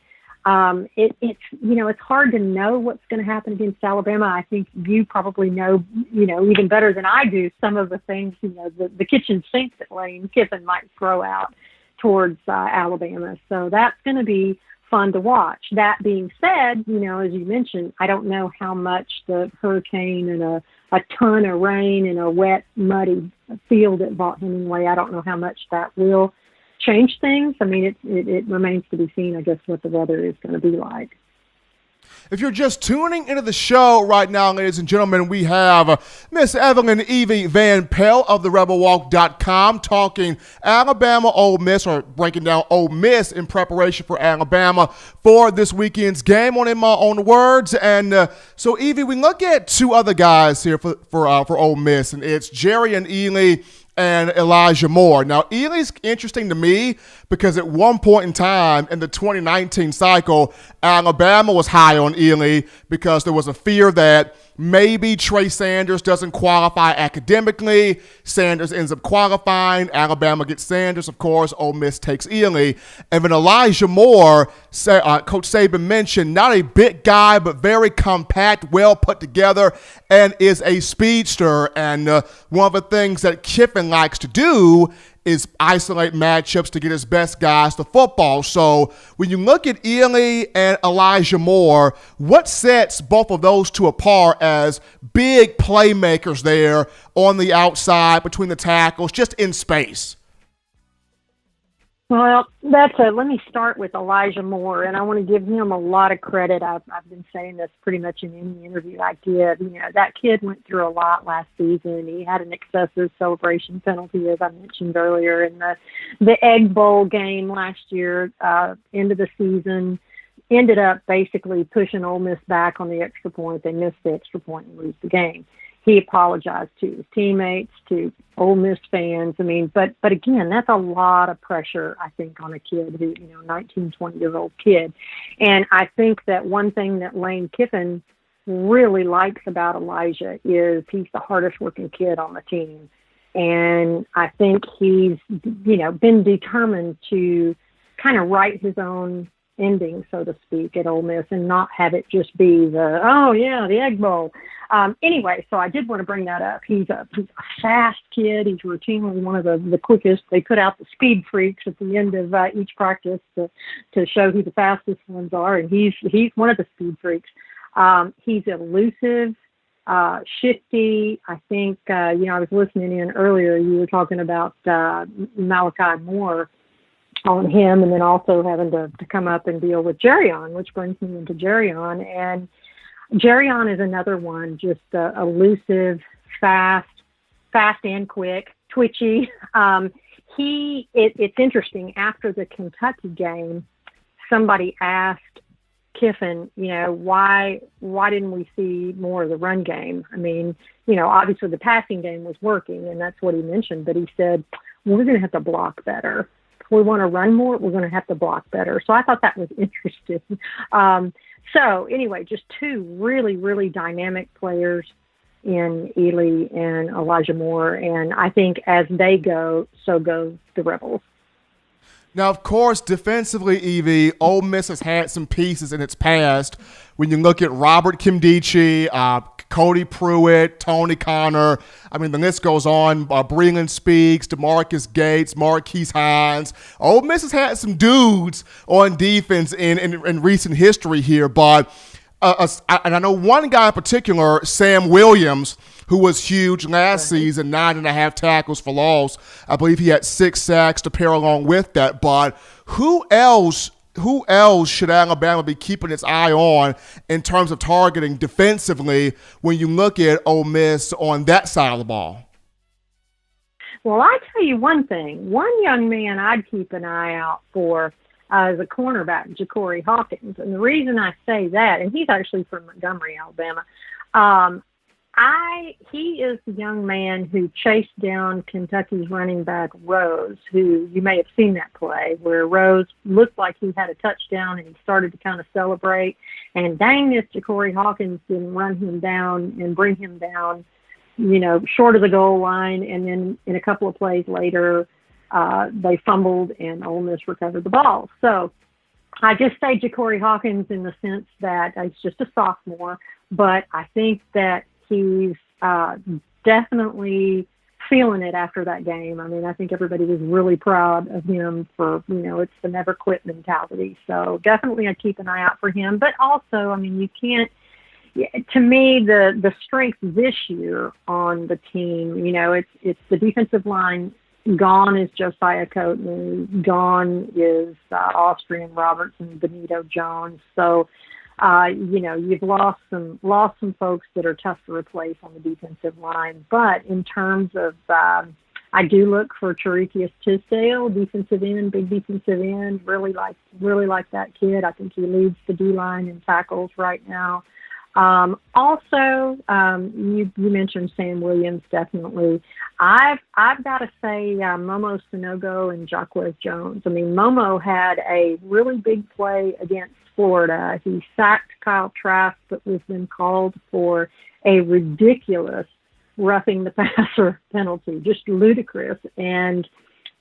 it's hard to know what's going to happen against Alabama. I think you probably know, even better than I do, some of the things, the kitchen sink that Lane Kiffin might throw out towards Alabama. So that's going to be fun to watch. That being said, as you mentioned, I don't know how much the hurricane and a ton of rain and a wet, muddy field at Vaught Hemingway, I don't know how much that will change things. I mean, it remains to be seen, I guess, what the weather is going to be like. If you're just tuning into the show right now, ladies and gentlemen, we have Miss Evelyn Evie Van Pelt of the RebelWalk.com talking Alabama-Ole Miss, or breaking down Ole Miss in preparation for Alabama for this weekend's game on In My Own Words. And so, Evie, we look at 2 other guys here for Ole Miss, and it's Jerry and Ely and Elijah Moore. Now, Ely's interesting to me because at one point in time in the 2019 cycle, Alabama was high on Ely because there was a fear that maybe Trey Sanders doesn't qualify academically. Sanders ends up qualifying. Alabama gets Sanders, of course. Ole Miss takes Ely. And then Elijah Moore, Coach Saban mentioned, not a big guy, but very compact, well put together, and is a speedster. And one of the things that Kiffin likes to do is isolate matchups to get his best guys to football. So when you look at Ely and Elijah Moore, what sets both of those two apart as big playmakers there on the outside between the tackles, just in space? Well, let me start with Elijah Moore, and I want to give him a lot of credit. I've been saying this pretty much in any interview I give. You know, that kid went through a lot last season. He had an excessive celebration penalty, as I mentioned earlier, in the Egg Bowl game last year, end of the season. Ended up basically pushing Ole Miss back on the extra point. They missed the extra point and lose the game. He apologized to his teammates, to Ole Miss fans. I mean, but again, that's a lot of pressure, I think, on a kid who, 19, 20-year-old kid. And I think that one thing that Lane Kiffin really likes about Elijah is he's the hardest working kid on the team. And I think he's, been determined to kind of write his own ending, so to speak, at Ole Miss and not have it just be the Egg Bowl. Anyway, so I did want to bring that up. He's a fast kid. He's routinely one of the quickest. They put out the speed freaks at the end of each practice to show who the fastest ones are, and he's one of the speed freaks. He's elusive, shifty. I think, I was listening in earlier. You were talking about Malachi Moore on him, and then also having to come up and deal with Jerrion, which brings me into Jerrion. And Jerrion is another one, just elusive, fast and quick, twitchy. It's interesting. After the Kentucky game, somebody asked Kiffin, why didn't we see more of the run game? I mean, obviously the passing game was working, and that's what he mentioned. But he said, we're going to have to block better. If we want to run more, we're going to have to block better. So I thought that was interesting. So anyway, just two really, really dynamic players in Ely and Elijah Moore. And I think as they go, so go the Rebels. Now, of course, defensively, Evie, Ole Miss has had some pieces in its past. When you look at Robert Kimdichie, Cody Pruitt, Tony Connor, I mean, the list goes on. Breland Speaks, DeMarcus Gates, Marquise Hines. Ole Miss has had some dudes on defense in recent history here, but and I know one guy in particular, Sam Williams, who was huge last season, 9.5 tackles for loss. I believe he had 6 sacks to pair along with that. But who else should Alabama be keeping its eye on in terms of targeting defensively when you look at Ole Miss on that side of the ball? Well, I tell you one thing. One young man I'd keep an eye out for is a cornerback, Ja'Cory Hawkins. And the reason I say that, and he's actually from Montgomery, Alabama, he is the young man who chased down Kentucky's running back Rose, who you may have seen that play, where Rose looked like he had a touchdown and he started to kind of celebrate. And dang, this Ja'Cory Hawkins didn't run him down and bring him down, short of the goal line. And then in a couple of plays later, they fumbled and Ole Miss recovered the ball. So I just say Ja'Cory Hawkins in the sense that he's just a sophomore, but I think that he's definitely feeling it after that game. I mean, I think everybody was really proud of him for, it's the never quit mentality. So definitely I'd keep an eye out for him. But also, I mean, you can't, to me, the strength this year on the team, it's the defensive line. Gone is Josiah Coatney. Gone is Austrian Robertson, Benito Jones. So, you've lost some folks that are tough to replace on the defensive line. But in terms of, I do look for Chirikius Tisdale, defensive end, big defensive end. Really like that kid. I think he leads the D line in tackles right now. Also, you mentioned Sam Williams, definitely. I've got to say Momo Sanogo and Jacquez Jones. I mean, Momo had a really big play against Florida. He sacked Kyle Trask, but was then called for a ridiculous roughing the passer penalty, just ludicrous. And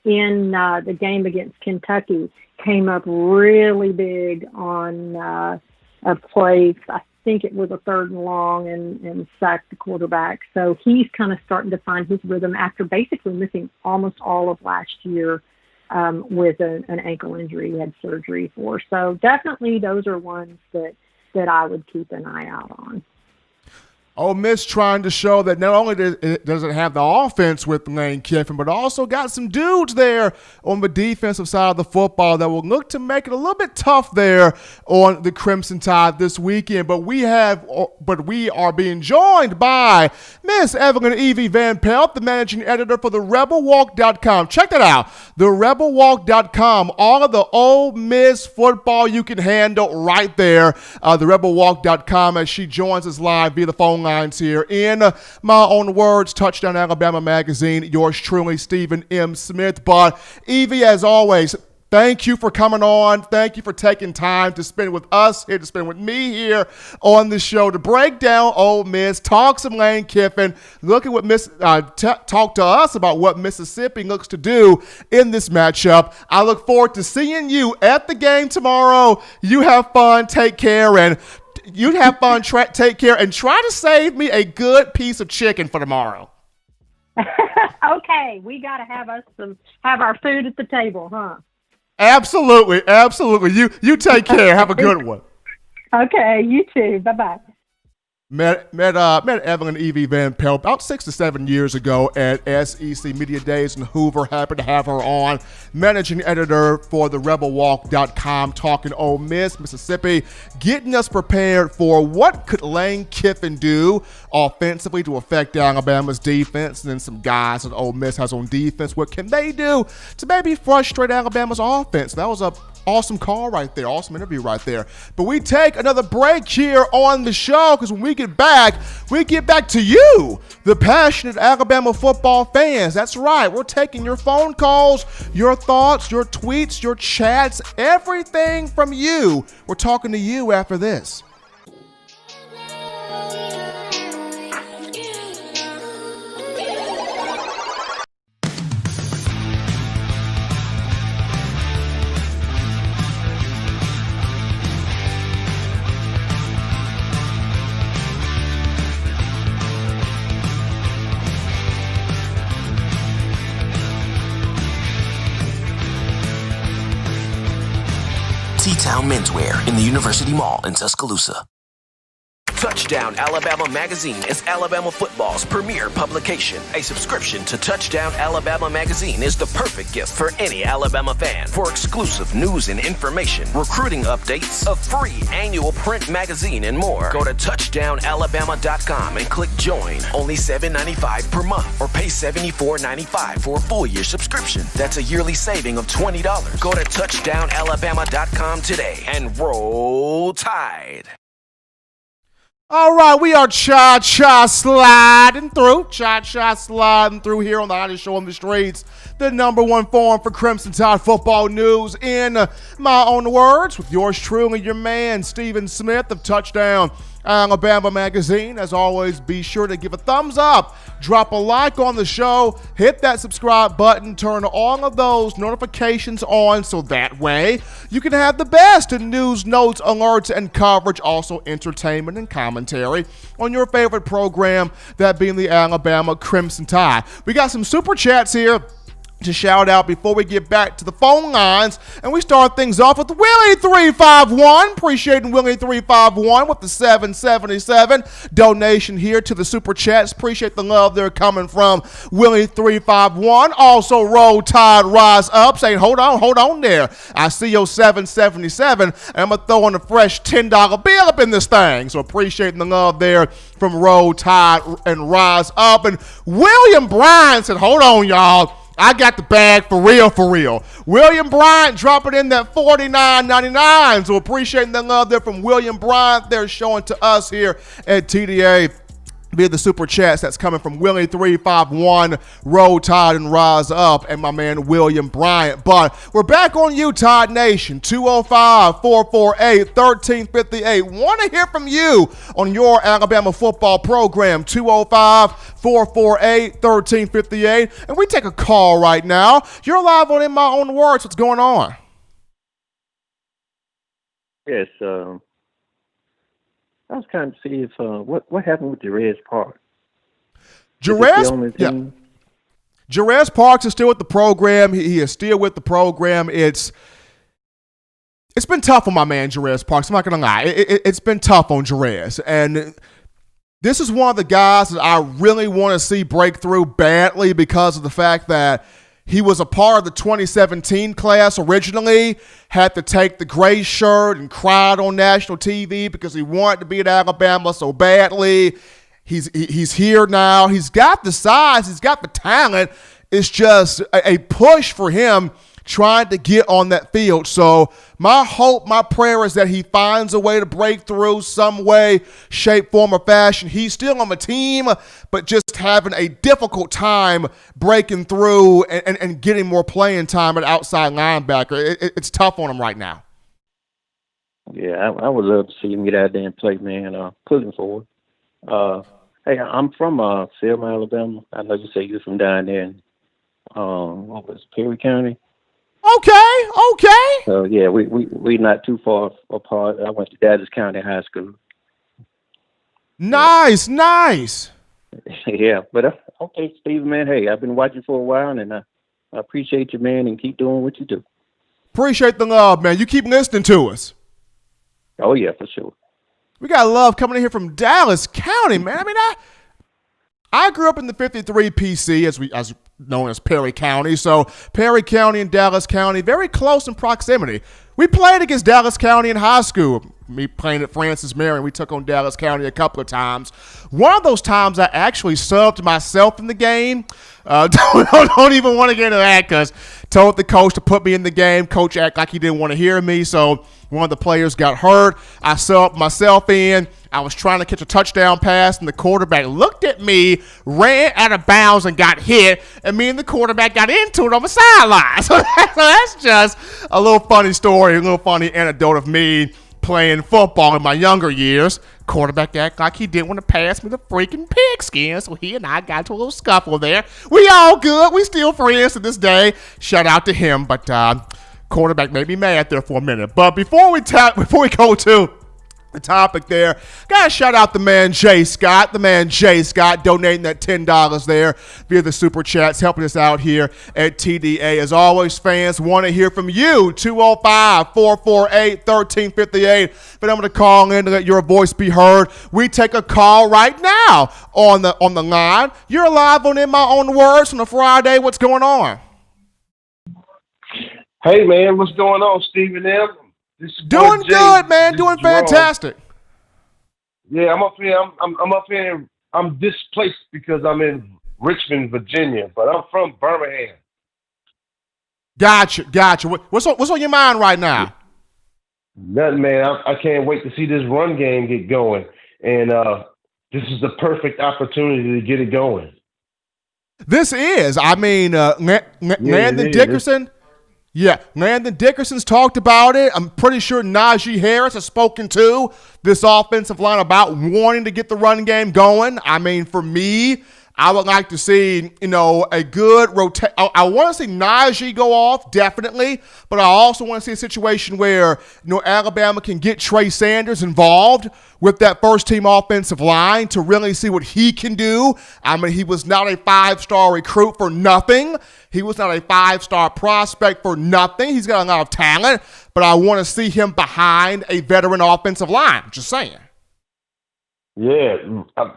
in the game against Kentucky, came up really big on a play. I think it was a 3rd and long and sacked the quarterback. So he's kind of starting to find his rhythm after basically missing almost all of last year with an ankle injury he had surgery for. So definitely those are ones that I would keep an eye out on. Ole Miss trying to show that not only does it have the offense with Lane Kiffin, but also got some dudes there on the defensive side of the football that will look to make it a little bit tough there on the Crimson Tide this weekend. But we are being joined by Miss Evelyn Evie Van Pelt, the managing editor for therebelwalk.com. Check that out, therebelwalk.com. All of the Ole Miss football you can handle right there. Therebelwalk.com, as she joins us live via the phone lines here in my own words, Touchdown Alabama Magazine. Yours truly, Stephen M. Smith. But Evie, as always, thank you for coming on. Thank you for taking time to spend with us here, to spend with me here on the show, to break down Ole Miss, talk some Lane Kiffin, look at what talk to us about what Mississippi looks to do in this matchup. I look forward to seeing you at the game tomorrow. You have fun. Take care, and you have fun. Take care, and try to save me a good piece of chicken for tomorrow. Okay, we got to have our food at the table, huh? Absolutely. You take care. Have a good one. Okay, you too. Bye-bye. Met Evelyn Evie Van Pelt about 6 to 7 years ago at SEC Media Days in Hoover. Happy to have her on. Managing editor for therebelwalk.com, talking Ole Miss, Mississippi, getting us prepared for what could Lane Kiffin do offensively to affect Alabama's defense, and then some guys that Ole Miss has on defense. What can they do to maybe frustrate Alabama's offense? That was a awesome call right there. Awesome interview right there. But we take another break here on the show, because when we get back to you, the passionate Alabama football fans. That's right. We're taking your phone calls, your thoughts, your tweets, your chats, everything from you. We're talking to you after this. T-Town Menswear in the University Mall in Tuscaloosa. Touchdown Alabama Magazine is Alabama football's premier publication. A subscription to Touchdown Alabama Magazine is the perfect gift for any Alabama fan. For exclusive news and information, recruiting updates, a free annual print magazine, and more, go to touchdownalabama.com and click join. Only $7.95 per month, or pay $74.95 for a full year subscription. That's a yearly saving of $20. Go to touchdownalabama.com today and roll Tide. All right, we are cha-cha sliding through here on the hottest show on the streets, the number one forum for Crimson Tide football news, in my own words, with yours truly, your man, Stephen Smith of Touchdown Alabama Magazine. As always, be sure to give a thumbs up, drop a like on the show, hit that subscribe button, turn all of those notifications on so that way you can have the best in news, notes, alerts, and coverage, also entertainment and commentary on your favorite program, that being the Alabama Crimson Tide. We got some super chats here to shout out before we get back to the phone lines, and we start things off with Willie351. Appreciating Willie351 with the $7.77 donation here to the super chats. Appreciate the love there coming from Willie351. Also, Roll Tide Rise Up, saying hold on there, I see your $7.77 and I'm gonna throw in a fresh $10 bill up in this thing. So appreciating the love there from Roll Tide and Rise Up. And William Bryan said, hold on, y'all, I got the bag for real. William Bryant dropping in that $49.99. So appreciating the love there from William Bryant. They're showing to us here at TDA via the super chats. That's coming from Willie351, Roll Tide and Rise Up, and my man William Bryant. But we're back on you, Tide Nation. 205-448-1358. Want to hear from you on your Alabama football program. 205-448-1358. And we take a call right now. You're live on In My Own Words. What's going on? Yes, I was trying to see if what happened with Jerez Park. Jerez, Jerez Parks is still with the program. He is still with the program. It's been tough on my man Jerez Parks. I'm not gonna lie. It's been tough on Jerez, and this is one of the guys that I really want to see break through badly because of the fact that he was a part of the 2017 class originally, had to take the gray shirt and cried on national TV because he wanted to be at Alabama so badly. He's here now. He's got the size. He's got the talent. It's just a push for him trying to get on that field. So my hope, my prayer is that he finds a way to break through some way, shape, form, or fashion. He's still on the team, but just having a difficult time breaking through and getting more playing time at outside linebacker. It's tough on him right now. Yeah, I would love to see him get out there and play, man. Pulling forward. Hey, I'm from Selma, Alabama. I know you say you're from down there in Perry County. Okay. So yeah, we not too far apart. I went to Dallas County High School. Nice. Yeah, but okay, Steve, man. Hey, I've been watching for a while, and I appreciate you, man, and keep doing what you do. Appreciate the love, man. You keep listening to us. Oh yeah, for sure. We got love coming in here from Dallas County, man. I mean, I grew up in the 53 PC, as known as Perry County. So Perry County and Dallas County, very close in proximity. We played against Dallas County in high school. Me playing at Francis Marion, we took on Dallas County a couple of times. One of those times I actually subbed myself in the game. Don't even want to get into that because told the coach to put me in the game. Coach acted like he didn't want to hear me, so one of the players got hurt. I subbed myself in. I was trying to catch a touchdown pass, and the quarterback looked at me, ran out of bounds, and got hit, and me and the quarterback got into it on the sideline. So that's just a little funny story, a little funny anecdote of me playing football in my younger years. Quarterback acted like he didn't want to pass me the freaking pigskin, so he and I got into a little scuffle there. We all good. We still friends to this day. Shout out to him, but quarterback made me mad there for a minute. But before we go to the topic there, gotta shout out the man Jay Scott. The man Jay Scott donating that $10 there via the super chats, helping us out here at TDA. As always, fans want to hear from you. 205-448-1358. But I'm gonna call in to let your voice be heard. We take a call right now on the line. You're live on In My Own Words on a Friday. What's going on? Hey man, what's going on, Stephen M? Doing good, man. Doing fantastic. Yeah, I'm up here. I'm up here. I'm displaced because I'm in Richmond, Virginia, but I'm from Birmingham. Gotcha. What's on your mind right now? Nothing, man. I can't wait to see this run game get going, and this is the perfect opportunity to get it going. This is. I mean, Landon Dickerson. Yeah, Landon Dickerson's talked about it. I'm pretty sure Najee Harris has spoken to this offensive line about wanting to get the run game going. I mean, for me, I would like to see, a good rotation. I want to see Najee go off, definitely, but I also want to see a situation where, Alabama can get Trey Sanders involved with that first-team offensive line to really see what he can do. I mean, he was not a 5-star recruit for nothing. He was not a 5-star prospect for nothing. He's got a lot of talent, but I want to see him behind a veteran offensive line. Just saying. Yeah,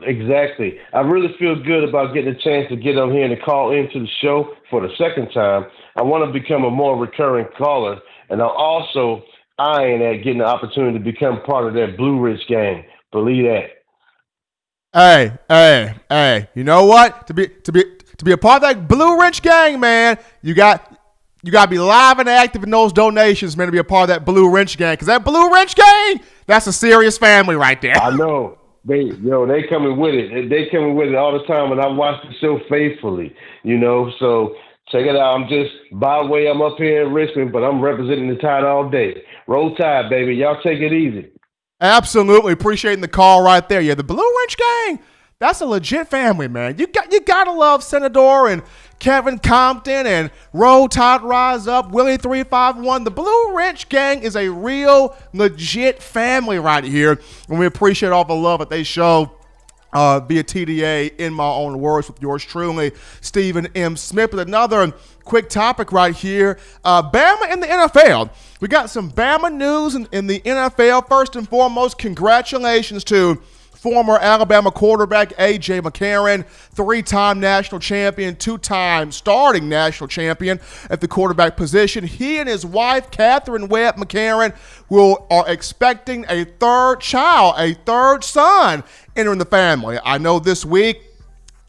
exactly. I really feel good about getting a chance to get on here and to call into the show for the second time. I want to become a more recurring caller, and I'm also eyeing at getting the opportunity to become part of that Blue Ridge gang. Believe that. Hey! You know what? To be a part of that Blue Ridge gang, man, you got to be live and active in those donations, man, to be a part of that Blue Ridge gang. Because that Blue Ridge gang, that's a serious family right there. I know. They coming with it. They coming with it all the time, and I watch the show faithfully, So check it out. I'm just, by the way, I'm up here in Richmond, but I'm representing the Tide all day. Roll Tide, baby. Y'all take it easy. Absolutely. Appreciating the call right there. Yeah, the Blue Ridge gang, That's a legit family, man. You gotta love Senator and Kevin Compton and Roll Tide Rise Up, Willie 351. The Blue Wrench Gang is a real legit family right here, and we appreciate all the love that they show via TDA, in my own words, with yours truly, Stephen M. Smith. With another quick topic right here, Bama in the NFL. We got some Bama news in the NFL. First and foremost, congratulations to former Alabama quarterback A.J. McCarron, three-time national champion, two-time starting national champion at the quarterback position. He and his wife, Catherine Webb McCarron, are expecting a third child, a third son entering the family. I know this week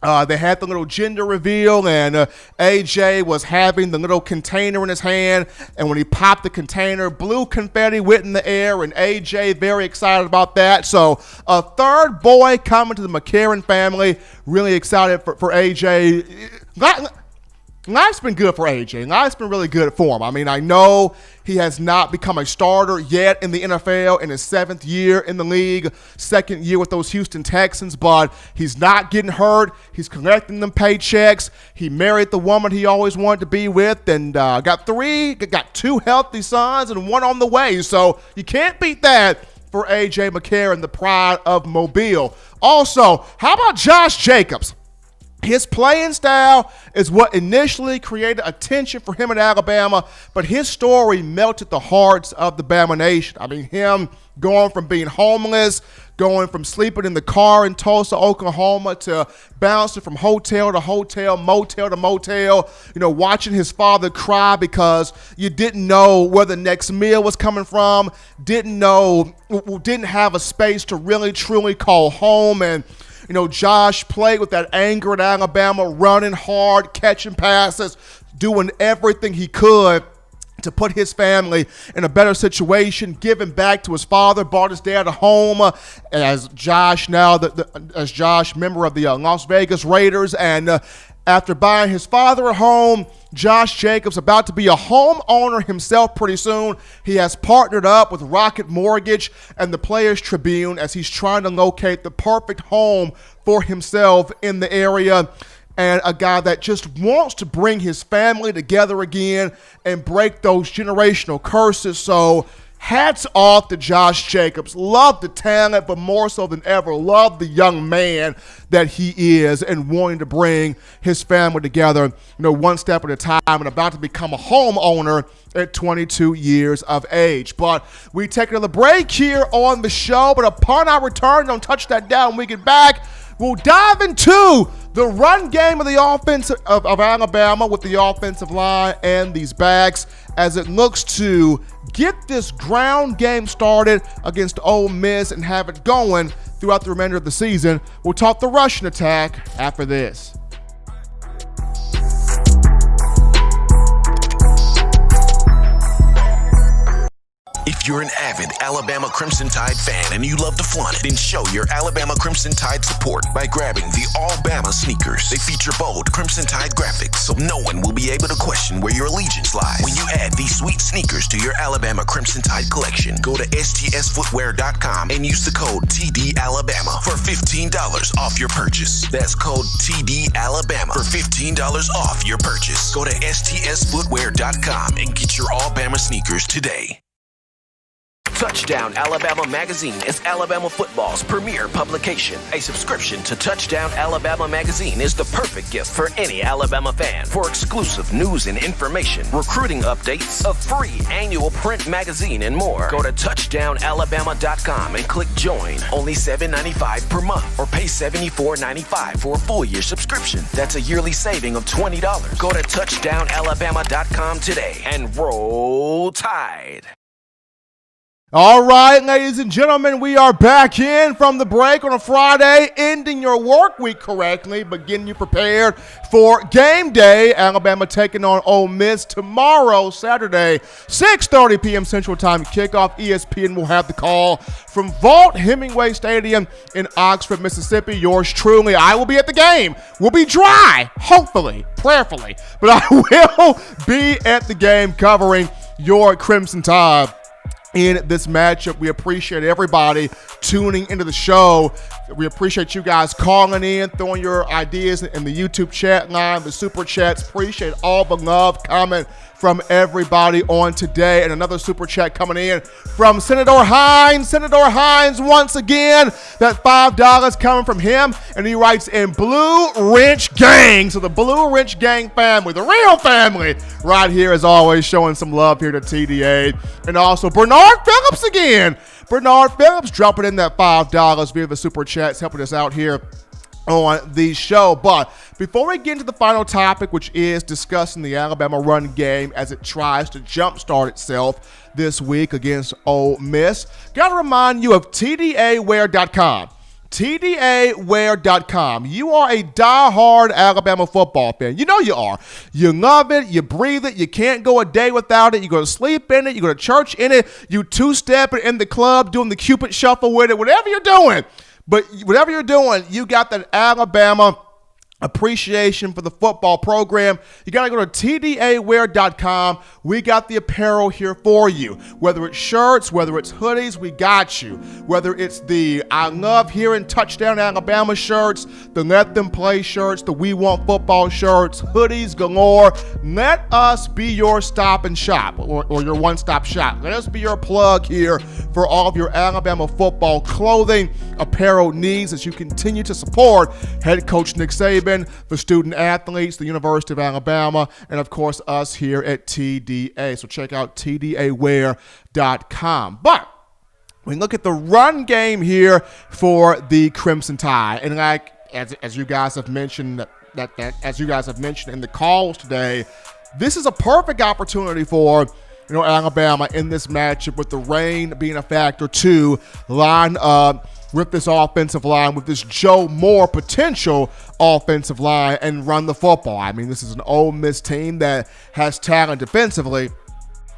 they had the little gender reveal, and AJ was having the little container in his hand, and when he popped the container, blue confetti went in the air, and AJ very excited about that. So a third boy coming to the McCarron family. Really excited for AJ. Life's been good for AJ. Life's been really good for him. I mean, I know he has not become a starter yet in the NFL in his 7th year in the league, 2nd year with those Houston Texans, but he's not getting hurt. He's collecting them paychecks. He married the woman he always wanted to be with, and got 2 healthy sons and 1 on the way. So you can't beat that for AJ McCarron, the pride of Mobile. Also, how about Josh Jacobs? His playing style is what initially created attention for him at Alabama, but his story melted the hearts of the Bama Nation. I mean, him going from being homeless, going from sleeping in the car in Tulsa, Oklahoma, to bouncing from hotel to hotel, motel to motel, watching his father cry because you didn't know where the next meal was coming from, didn't have a space to really, truly call home. And Josh played with that anger at Alabama, running hard, catching passes, doing everything he could to put his family in a better situation, giving back to his father, brought his dad home as Josh now, as Josh, member of the Las Vegas Raiders. And after buying his father a home, Josh Jacobs about to be a homeowner himself pretty soon. He has partnered up with Rocket Mortgage and the Players Tribune as he's trying to locate the perfect home for himself in the area. And a guy that just wants to bring his family together again and break those generational curses. So hats off to Josh Jacobs. Love the talent, but more so than ever, love the young man that he is and wanting to bring his family together, one step at a time, and about to become a homeowner at 22 years of age. But we take another break here on the show, but upon our return, don't touch that down when we get back, we'll dive into the run game of the offense of Alabama with the offensive line and these backs as it looks to get this ground game started against Ole Miss and have it going throughout the remainder of the season. We'll talk the rushing attack after this. If you're an avid Alabama Crimson Tide fan and you love to flaunt it, then show your Alabama Crimson Tide support by grabbing the All-Bama sneakers. They feature bold Crimson Tide graphics, so no one will be able to question where your allegiance lies. When you add these sweet sneakers to your Alabama Crimson Tide collection, go to stsfootwear.com and use the code TDAlabama for $15 off your purchase. That's code TDAlabama for $15 off your purchase. Go to stsfootwear.com and get your All-Bama sneakers today. Touchdown Alabama Magazine is Alabama football's premier publication. A subscription to Touchdown Alabama Magazine is the perfect gift for any Alabama fan. For exclusive news and information, recruiting updates, a free annual print magazine, and more, go to touchdownalabama.com and click join. Only $7.95 per month, or pay $74.95 for a full year subscription. That's a yearly saving of $20. Go to touchdownalabama.com today and roll Tide. All right, ladies and gentlemen, we are back in from the break on a Friday, ending your work week correctly, but getting you prepared for game day. Alabama taking on Ole Miss tomorrow, Saturday, 6:30 p.m. Central Time kickoff. ESPN will have the call from Vaught Hemingway Stadium in Oxford, Mississippi. Yours truly, I will be at the game. We'll be dry, hopefully, prayerfully, but I will be at the game covering your Crimson Tide. in this matchup. We appreciate everybody tuning into the show. We appreciate you guys calling in, throwing your ideas in the YouTube chat line, the super chats. Appreciate all the love coming from everybody on today. And another super chat coming in from Senator Hines. Senator Hines, once again, that $5 coming from him. And he writes, in Blue Wrench Gang. So the Blue Wrench Gang family, the real family, right here as always, showing some love here to TDA. And also Bernard Phillips again. Bernard Phillips dropping in that $5 via the super chats, helping us out here on the show. But before we get into the final topic, which is discussing the Alabama run game as it tries to jumpstart itself this week against Ole Miss, gotta remind you of TDAwear.com. TDAwear.com. You are a diehard Alabama football fan. You know you are. You love it. You breathe it. You can't go a day without it. You go to sleep in it. You go to church in it. You two-stepping in the club, doing the Cupid shuffle with it. Whatever you're doing. But whatever you're doing, you got that Alabama appreciation for the football program. You got to go to TDAwear.com. We got the apparel here for you. Whether it's shirts, whether it's hoodies, we got you. Whether it's the I Love Hearing Touchdown Alabama shirts, the Let Them Play shirts, the We Want Football shirts, hoodies galore. Let us be your stop and shop or your one-stop shop. Let us be your plug here for all of your Alabama football clothing, apparel needs as you continue to support head coach Nick Saban, the student athletes, the University of Alabama, and of course us here at TDA. So check out TDAwear.com. But we look at the run game here for the Crimson Tide, and like as you guys have mentioned as you guys have mentioned in the calls today, this is a perfect opportunity for Alabama in this matchup, with the rain being a factor to line up with this offensive line, with this Joe Moore potential offensive line, and run the football. I mean, this is an Ole Miss team that has talent defensively,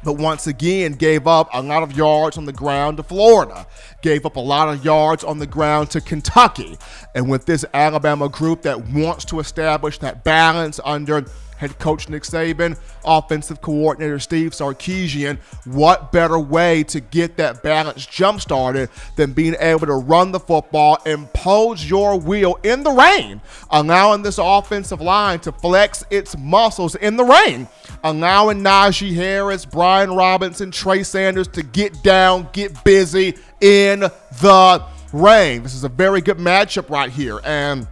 but once again gave up a lot of yards on the ground to Florida, gave up a lot of yards on the ground to Kentucky. And with this Alabama group that wants to establish that balance under head coach Nick Saban, offensive coordinator Steve Sarkisian, what better way to get that balance jump-started than being able to run the football, impose your will in the rain, allowing this offensive line to flex its muscles in the rain, allowing Najee Harris, Brian Robinson, Trey Sanders to get down, get busy in the rain. This is a very good matchup right here. And,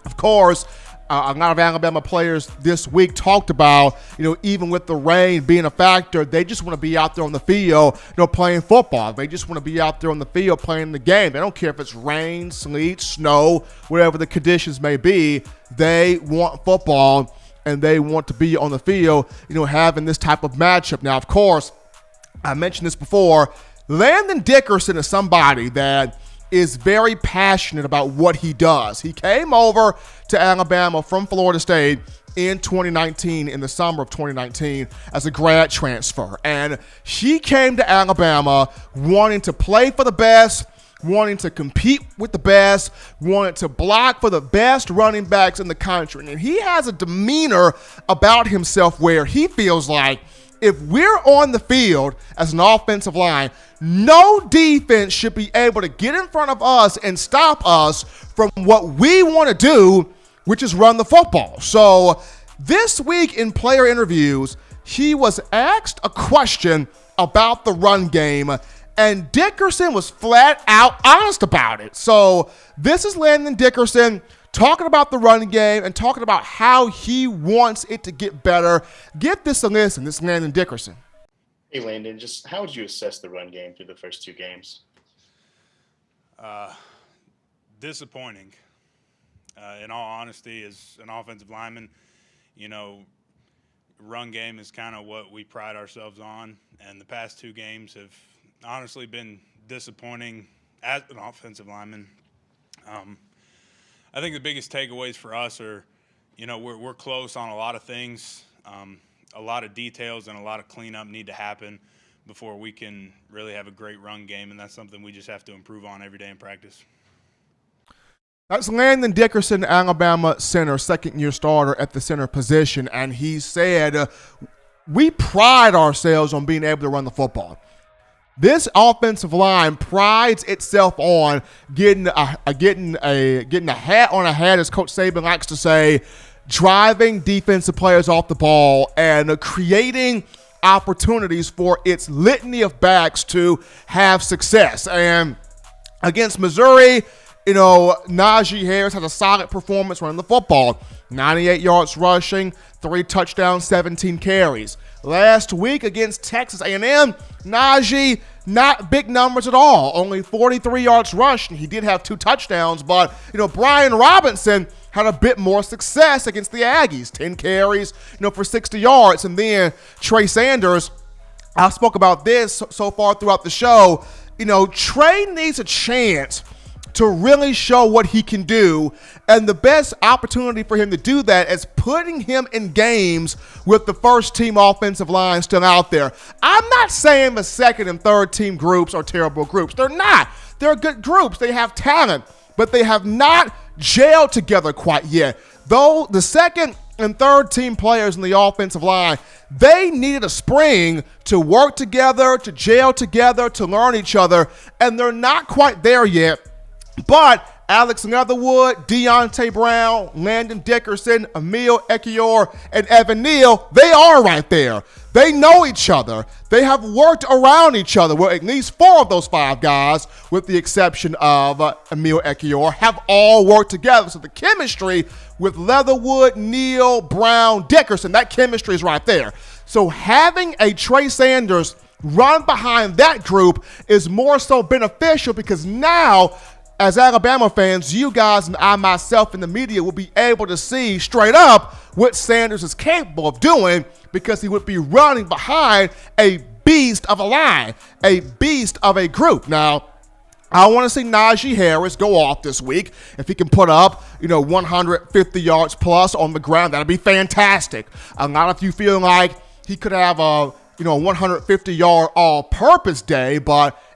of course, a lot of Alabama players this week talked about, even with the rain being a factor, they just want to be out there on the field, playing football. They just want to be out there on the field playing the game. They don't care if it's rain, sleet, snow, whatever the conditions may be. They want football, and they want to be on the field, having this type of matchup. Now, of course, I mentioned this before, Landon Dickerson is somebody that is very passionate about what he does. He came over to Alabama from Florida State in 2019, in the summer of 2019, as a grad transfer. And he came to Alabama wanting to play for the best, wanting to compete with the best, wanted to block for the best running backs in the country. And he has a demeanor about himself where he feels like, if we're on the field as an offensive line, no defense should be able to get in front of us and stop us from what we want to do, which is run the football. So this week in player interviews, he was asked a question about the run game, and Dickerson was flat out honest about it. So this is Landon Dickerson talking about the running game and talking about how he wants it to get better. Get this a listen. This is Landon Dickerson. Hey, Landon, just how would you assess the run game through the first two games? Disappointing. In all honesty, as an offensive lineman, run game is kind of what we pride ourselves on, and the past two games have honestly been disappointing as an offensive lineman. I think the biggest takeaways for us are, we're close on a lot of things. A lot of details and a lot of cleanup need to happen before we can really have a great run game, and that's something we just have to improve on every day in practice. That's Landon Dickerson, Alabama center, second-year starter at the center position, and he said, we pride ourselves on being able to run the football. This offensive line prides itself on getting a hat on a hat, as Coach Saban likes to say, driving defensive players off the ball and creating opportunities for its litany of backs to have success. And against Missouri, Najee Harris has a solid performance running the football. 98 yards rushing, 3 touchdowns, 17 carries. Last week against Texas A&M, Najee, not big numbers at all. Only 43 yards rushing. He did have 2 touchdowns, but, Brian Robinson had a bit more success against the Aggies. 10 carries, for 60 yards. And then Trey Sanders, I spoke about this so far throughout the show. Trey needs a chance to really show what he can do, and the best opportunity for him to do that is putting him in games with the first team offensive line still out there. I'm not saying the second and third team groups are terrible groups. They're not. They're good groups. They have talent, but they have not gelled together quite yet. Though the second and third team players in the offensive line, they needed a spring to work together, to gel together, to learn each other, and they're not quite there yet. But Alex Leatherwood, Deontay Brown, Landon Dickerson, Emil Ekiyor, and Evan Neal, they are right there. They know each other. They have worked around each other. Well, at least 4 of those 5 guys, with the exception of Emil Ekiyor, have all worked together. So the chemistry with Leatherwood, Neal, Brown, Dickerson, that chemistry is right there. So having a Trey Sanders run behind that group is more so beneficial, because now, as Alabama fans, you guys and I myself in the media will be able to see straight up what Sanders is capable of doing, because he would be running behind a beast of a line, a beast of a group. Now, I want to see Najee Harris go off this week. If he can put up, 150 yards plus on the ground, that'd be fantastic. A lot of you feel like he could have a 150-yard all-purpose day,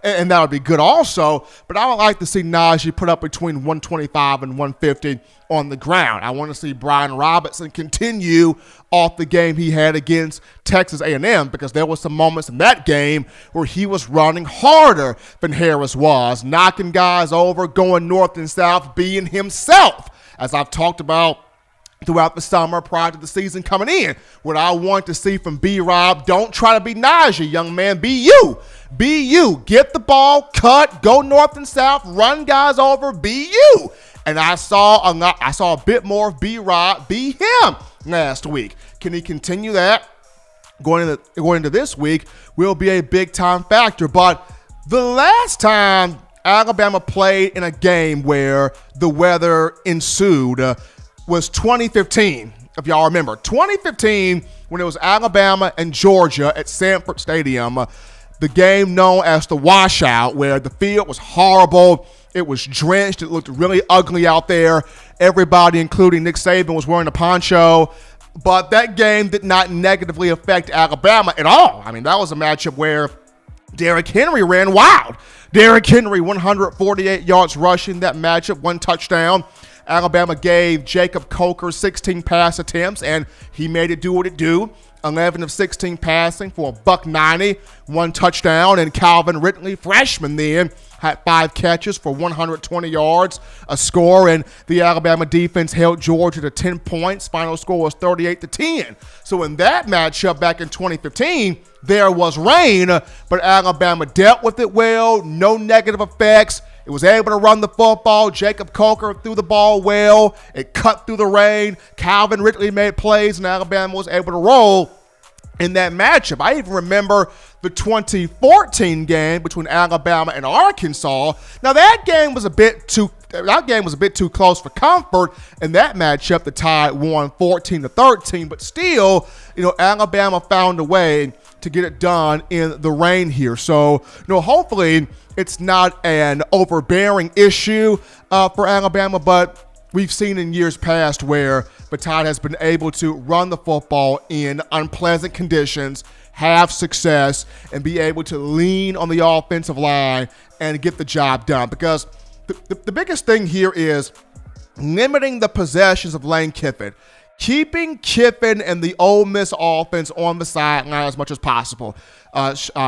and that would be good also. But I would like to see Najee put up between 125 and 150 on the ground. I want to see Brian Robinson continue off the game he had against Texas A&M, because there were some moments in that game where he was running harder than Harris was, knocking guys over, going north and south, being himself, as I've talked about throughout the summer prior to the season coming in. What I want to see from B-Rob, don't try to be Najee, young man. Be you. Be you. Get the ball, cut, go north and south, run guys over, be you. And I saw a bit more of B-Rob, be him last week. Can he continue that? Going into this week will be a big-time factor. But the last time Alabama played in a game where the weather ensued was 2015, if y'all remember. 2015, when it was Alabama and Georgia at Sanford Stadium, the game known as the washout, where the field was horrible. It was drenched. It looked really ugly out there. Everybody, including Nick Saban, was wearing a poncho. But that game did not negatively affect Alabama at all. I mean, that was a matchup where Derrick Henry ran wild. Derrick Henry, 148 yards rushing that matchup, 1 touchdown. Alabama gave Jacob Coker 16 pass attempts, and he made it do what it do. 11 of 16 passing for $190, 1 touchdown. And Calvin Ridley, freshman then, had 5 catches for 120 yards, a score. And the Alabama defense held Georgia to 10 points. Final score was 38-10. So in that matchup back in 2015, there was rain, but Alabama dealt with it well, no negative effects. It was able to run the football. Jacob Coker threw the ball well. It cut through the rain. Calvin Ridley made plays, and Alabama was able to roll in that matchup. I even remember the 2014 game between Alabama and Arkansas. Now that game was a bit too close for comfort. In that matchup, the Tide won 14-13, but still, Alabama found a way to get it done in the rain here. So, hopefully it's not an overbearing issue for Alabama, but we've seen in years past where the Tide has been able to run the football in unpleasant conditions, have success, and be able to lean on the offensive line and get the job done. Because the biggest thing here is limiting the possessions of Lane Kiffin. keeping Kiffin and the Ole Miss offense on the sideline as much as possible.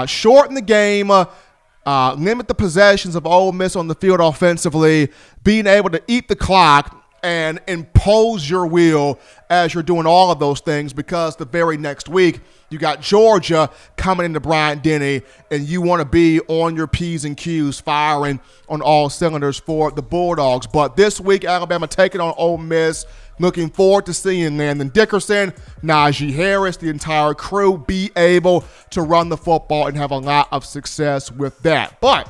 Shorten the game, limit the possessions of Ole Miss on the field offensively, being able to eat the clock and impose your will as you're doing all of those things, because the very next week you got Georgia coming into Bryant-Denny, and you want to be on your P's and Q's, firing on all cylinders for the Bulldogs. But this week, Alabama taking on Ole Miss. Looking forward to seeing Landon Dickerson, Najee Harris, the entire crew be able to run the football and have a lot of success with that. But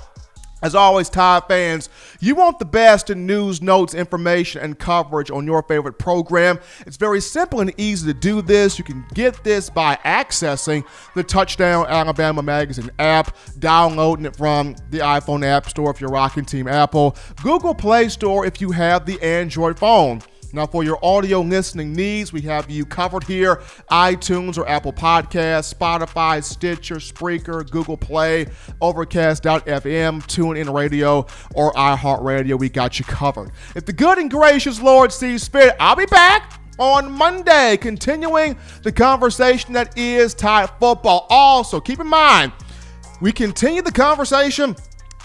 as always, Tide fans, you want the best in news, notes, information, and coverage on your favorite program. It's very simple and easy to do this. You can get this by accessing the Touchdown Alabama Magazine app, downloading it from the iPhone App Store if you're rocking Team Apple, Google Play Store if you have the Android phone. Now, for your audio listening needs, we have you covered here. iTunes or Apple Podcasts, Spotify, Stitcher, Spreaker, Google Play, Overcast.fm, TuneIn Radio, or iHeartRadio. We got you covered. If the good and gracious Lord sees fit, I'll be back on Monday, continuing the conversation that is Tide football. Also, keep in mind, we continue the conversation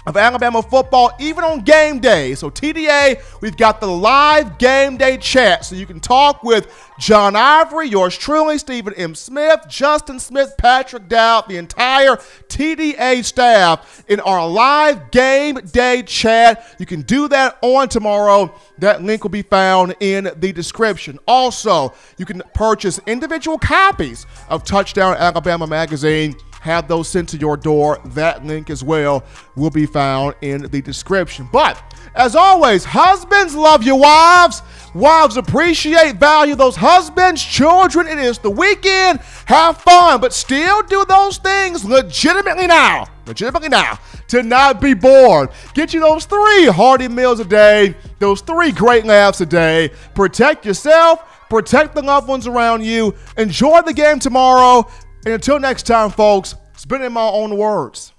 of Alabama football even on game day. So TDA, we've got the live game day chat, so you can talk with John Ivory, yours truly, Stephen M. Smith, Justin Smith, Patrick Dowd, the entire TDA staff in our live game day chat. You can do that on tomorrow. That link will be found in the description. Also, you can purchase individual copies of Touchdown Alabama Magazine. Have those sent to your door. That link as well will be found in the description. But as always, husbands, love your wives. Wives, appreciate, value those husbands. Children, it is the weekend. Have fun, but still do those things legitimately now, to not be bored. Get you those 3 hearty meals a day, those 3 great laughs a day. Protect yourself, protect the loved ones around you. Enjoy the game tomorrow. And until next time, folks, it's been in my own words.